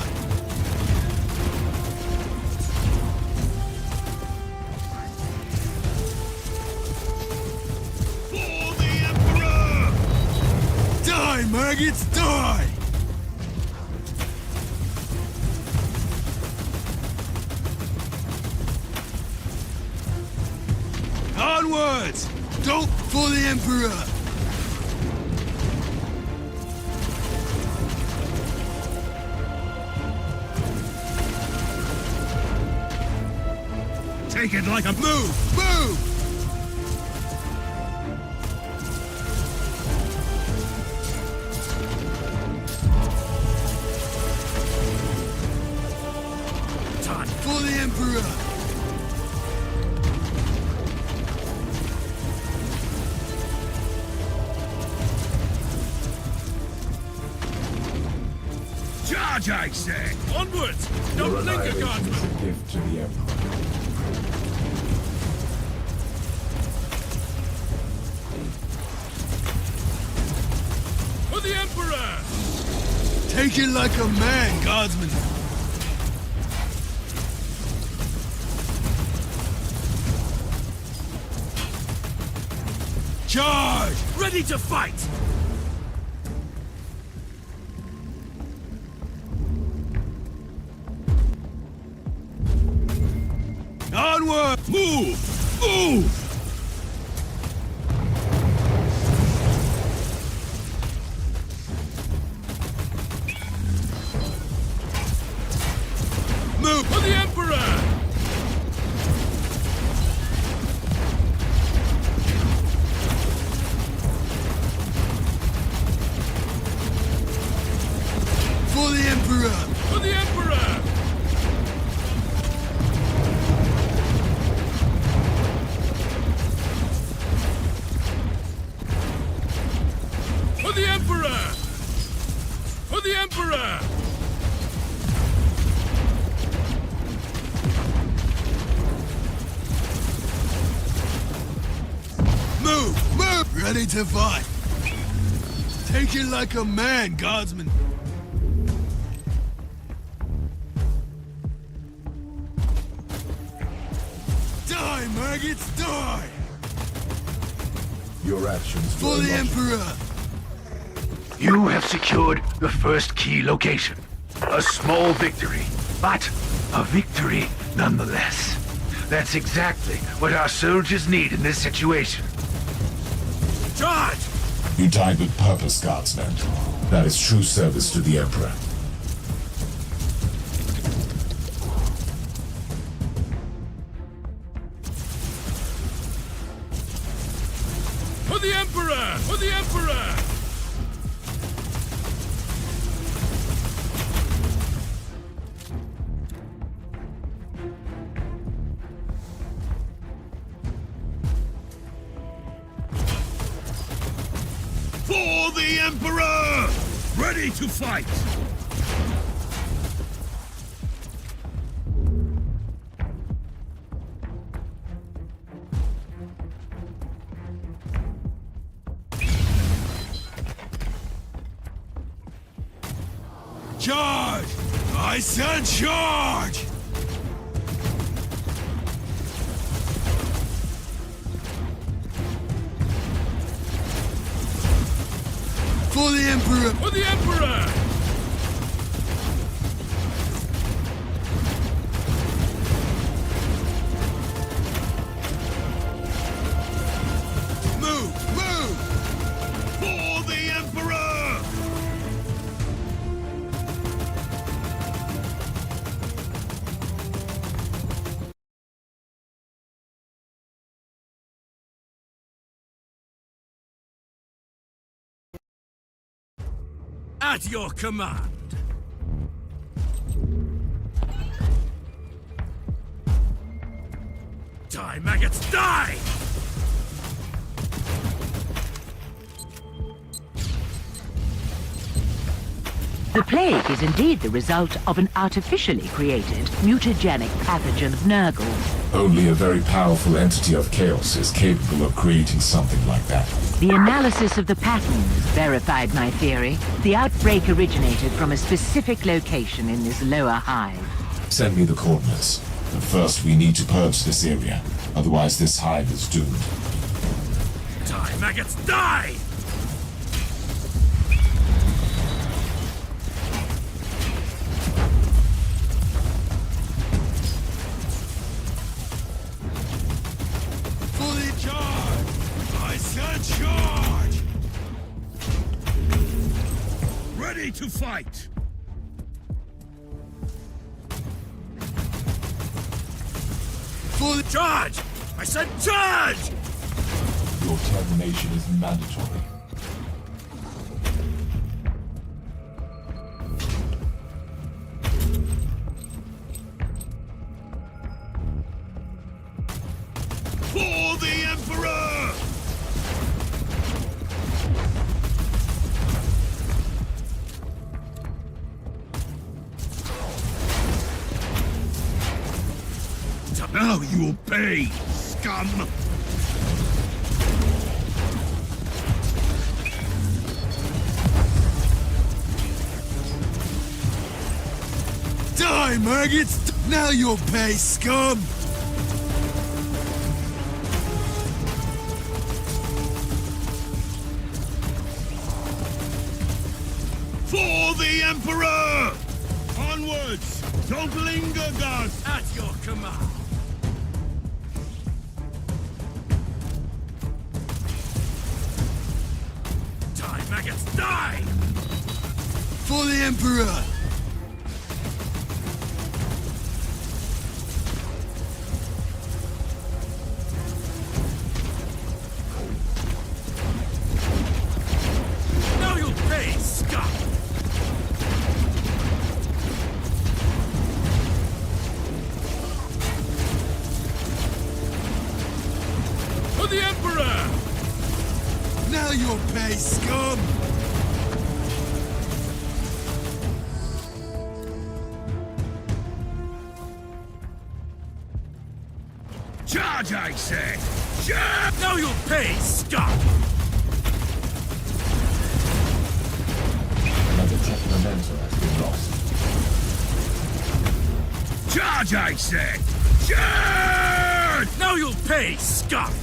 For the Emperor! Die, maggots, die! Onwards! Don't for the Emperor! Take it like a move! Move! Time for the Emperor! Charge, I say! Onwards! Don't linger, guardsmen! Is a gift to the Emperor. For the Emperor! Take it like a man, guardsman! Charge! Ready to fight! Onward! Move! Move! Move for the Emperor! For the Emperor! For the Emperor! For the Emperor! For the Emperor! Move! Move! Ready to fight! Take it like a man, guardsman! Die, maggots, die! Your actions For the Emperor! You have secured the first key location. A small victory, but a victory nonetheless. That's exactly what our soldiers need in this situation. Charge! You died with purpose, guardsman. That is true service to the Emperor. For the Emperor! For the Emperor! For the Emperor! Ready to fight! Charge! I said charge! For the Emperor! For the Emperor! Move! Move! For the Emperor! At your command! Die, maggots, die! The plague is indeed the result of an artificially created mutagenic pathogen of Nurgle. Only a very powerful entity of chaos is capable of creating something like that. The analysis of the patterns verified my theory. The outbreak originated from a specific location in this lower hive. Send me the coordinates. But first we need to purge this area. Otherwise this hive is doomed. Die, maggots, die! Fully charged! I said charge! Ready to fight! Fully charge! I said charge! Your termination is mandatory. For the Emperor! Now you'll pay, scum! Die, maggots! Now you'll pay, scum! For the Emperor! Onwards! Don't linger, guards! At your command! Die, maggots, die! For the Emperor! Now you'll pay, scum! For the Emperor! Now you'll pay, scum! Charge, I said! Charge! Now you'll pay, scum! Another Tyranids has been lost. Charge, I said! Charge! Now you'll pay, scum!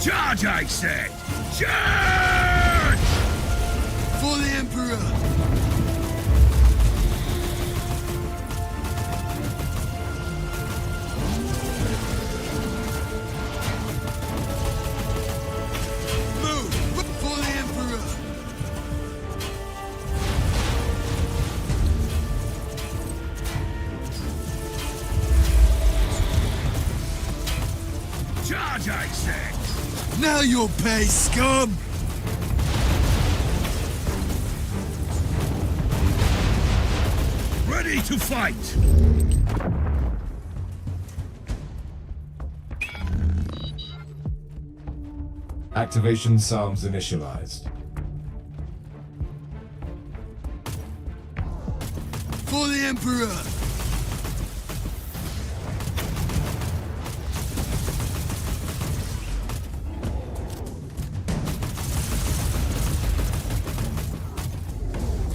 Charge, I said! Charge! For the Emperor! Move! For the Emperor! Charge, I said! Now you'll pay, scum! Ready to fight! Activation sounds initialized. For the Emperor!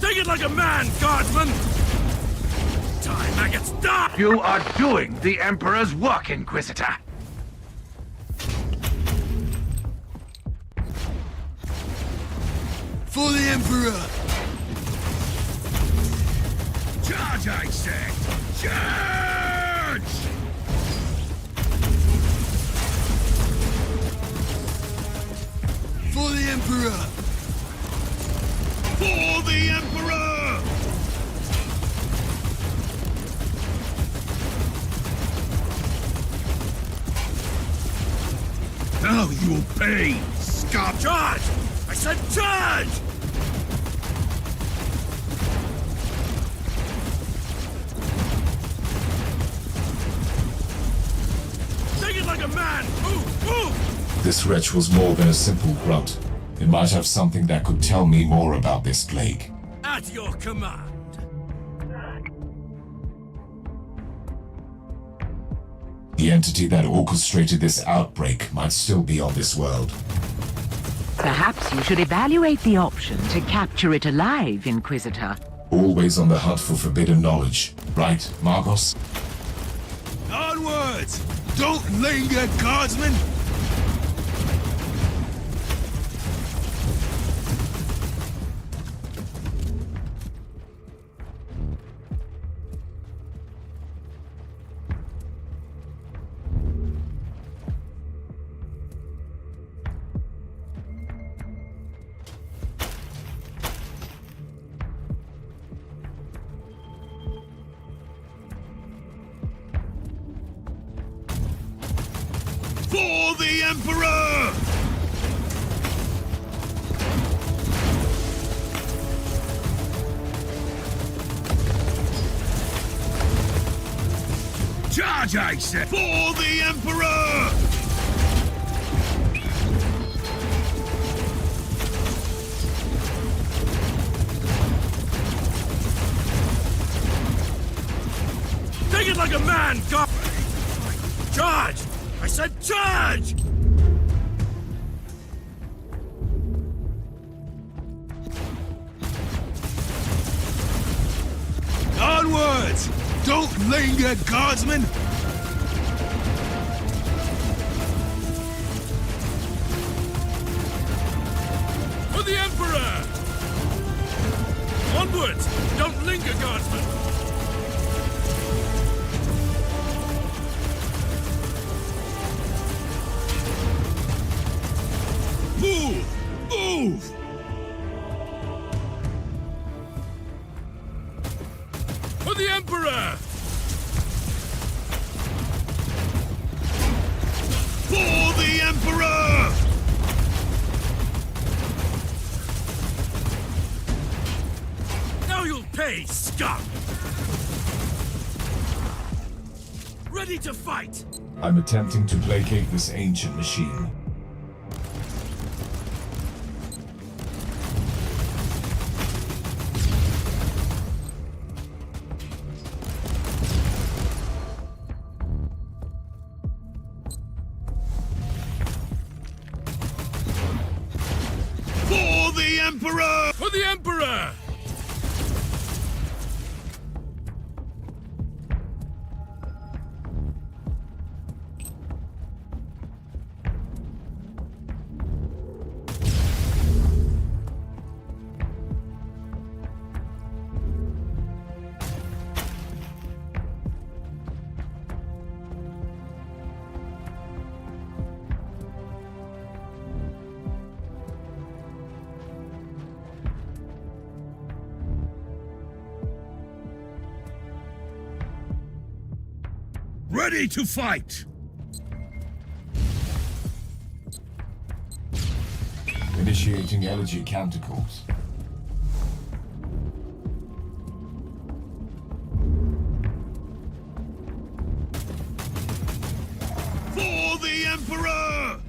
Take it like a man, guardsman! Die, maggots, die! You are doing the Emperor's work, Inquisitor. For the Emperor! Charge, I said! Charge! For the Emperor! For the Emperor! Now you'll pay, scum! Charge! I said charge! Take it like a man! Move! Move! This wretch was more than a simple grunt. It might have something that could tell me more about this plague. At your command! The entity that orchestrated this outbreak might still be on this world. Perhaps you should evaluate the option to capture it alive, Inquisitor. Always on the hunt for forbidden knowledge, right, Margos? Onwards! Don't linger, guardsmen! For the Emperor! Charge, I said! For the Emperor! Take it like a man, God! Charge! I said charge! Onwards! Don't linger, guardsmen! For the Emperor! Onwards! Don't linger, guardsmen! Move! Move! For the Emperor! For the Emperor! Now you'll pay, scum! Ready to fight! I'm attempting to placate this ancient machine. For the Emperor! For the Emperor! Ready to fight! Initiating elegy canticles. For the Emperor!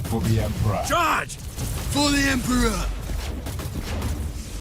For the Emperor. Charge! For the Emperor!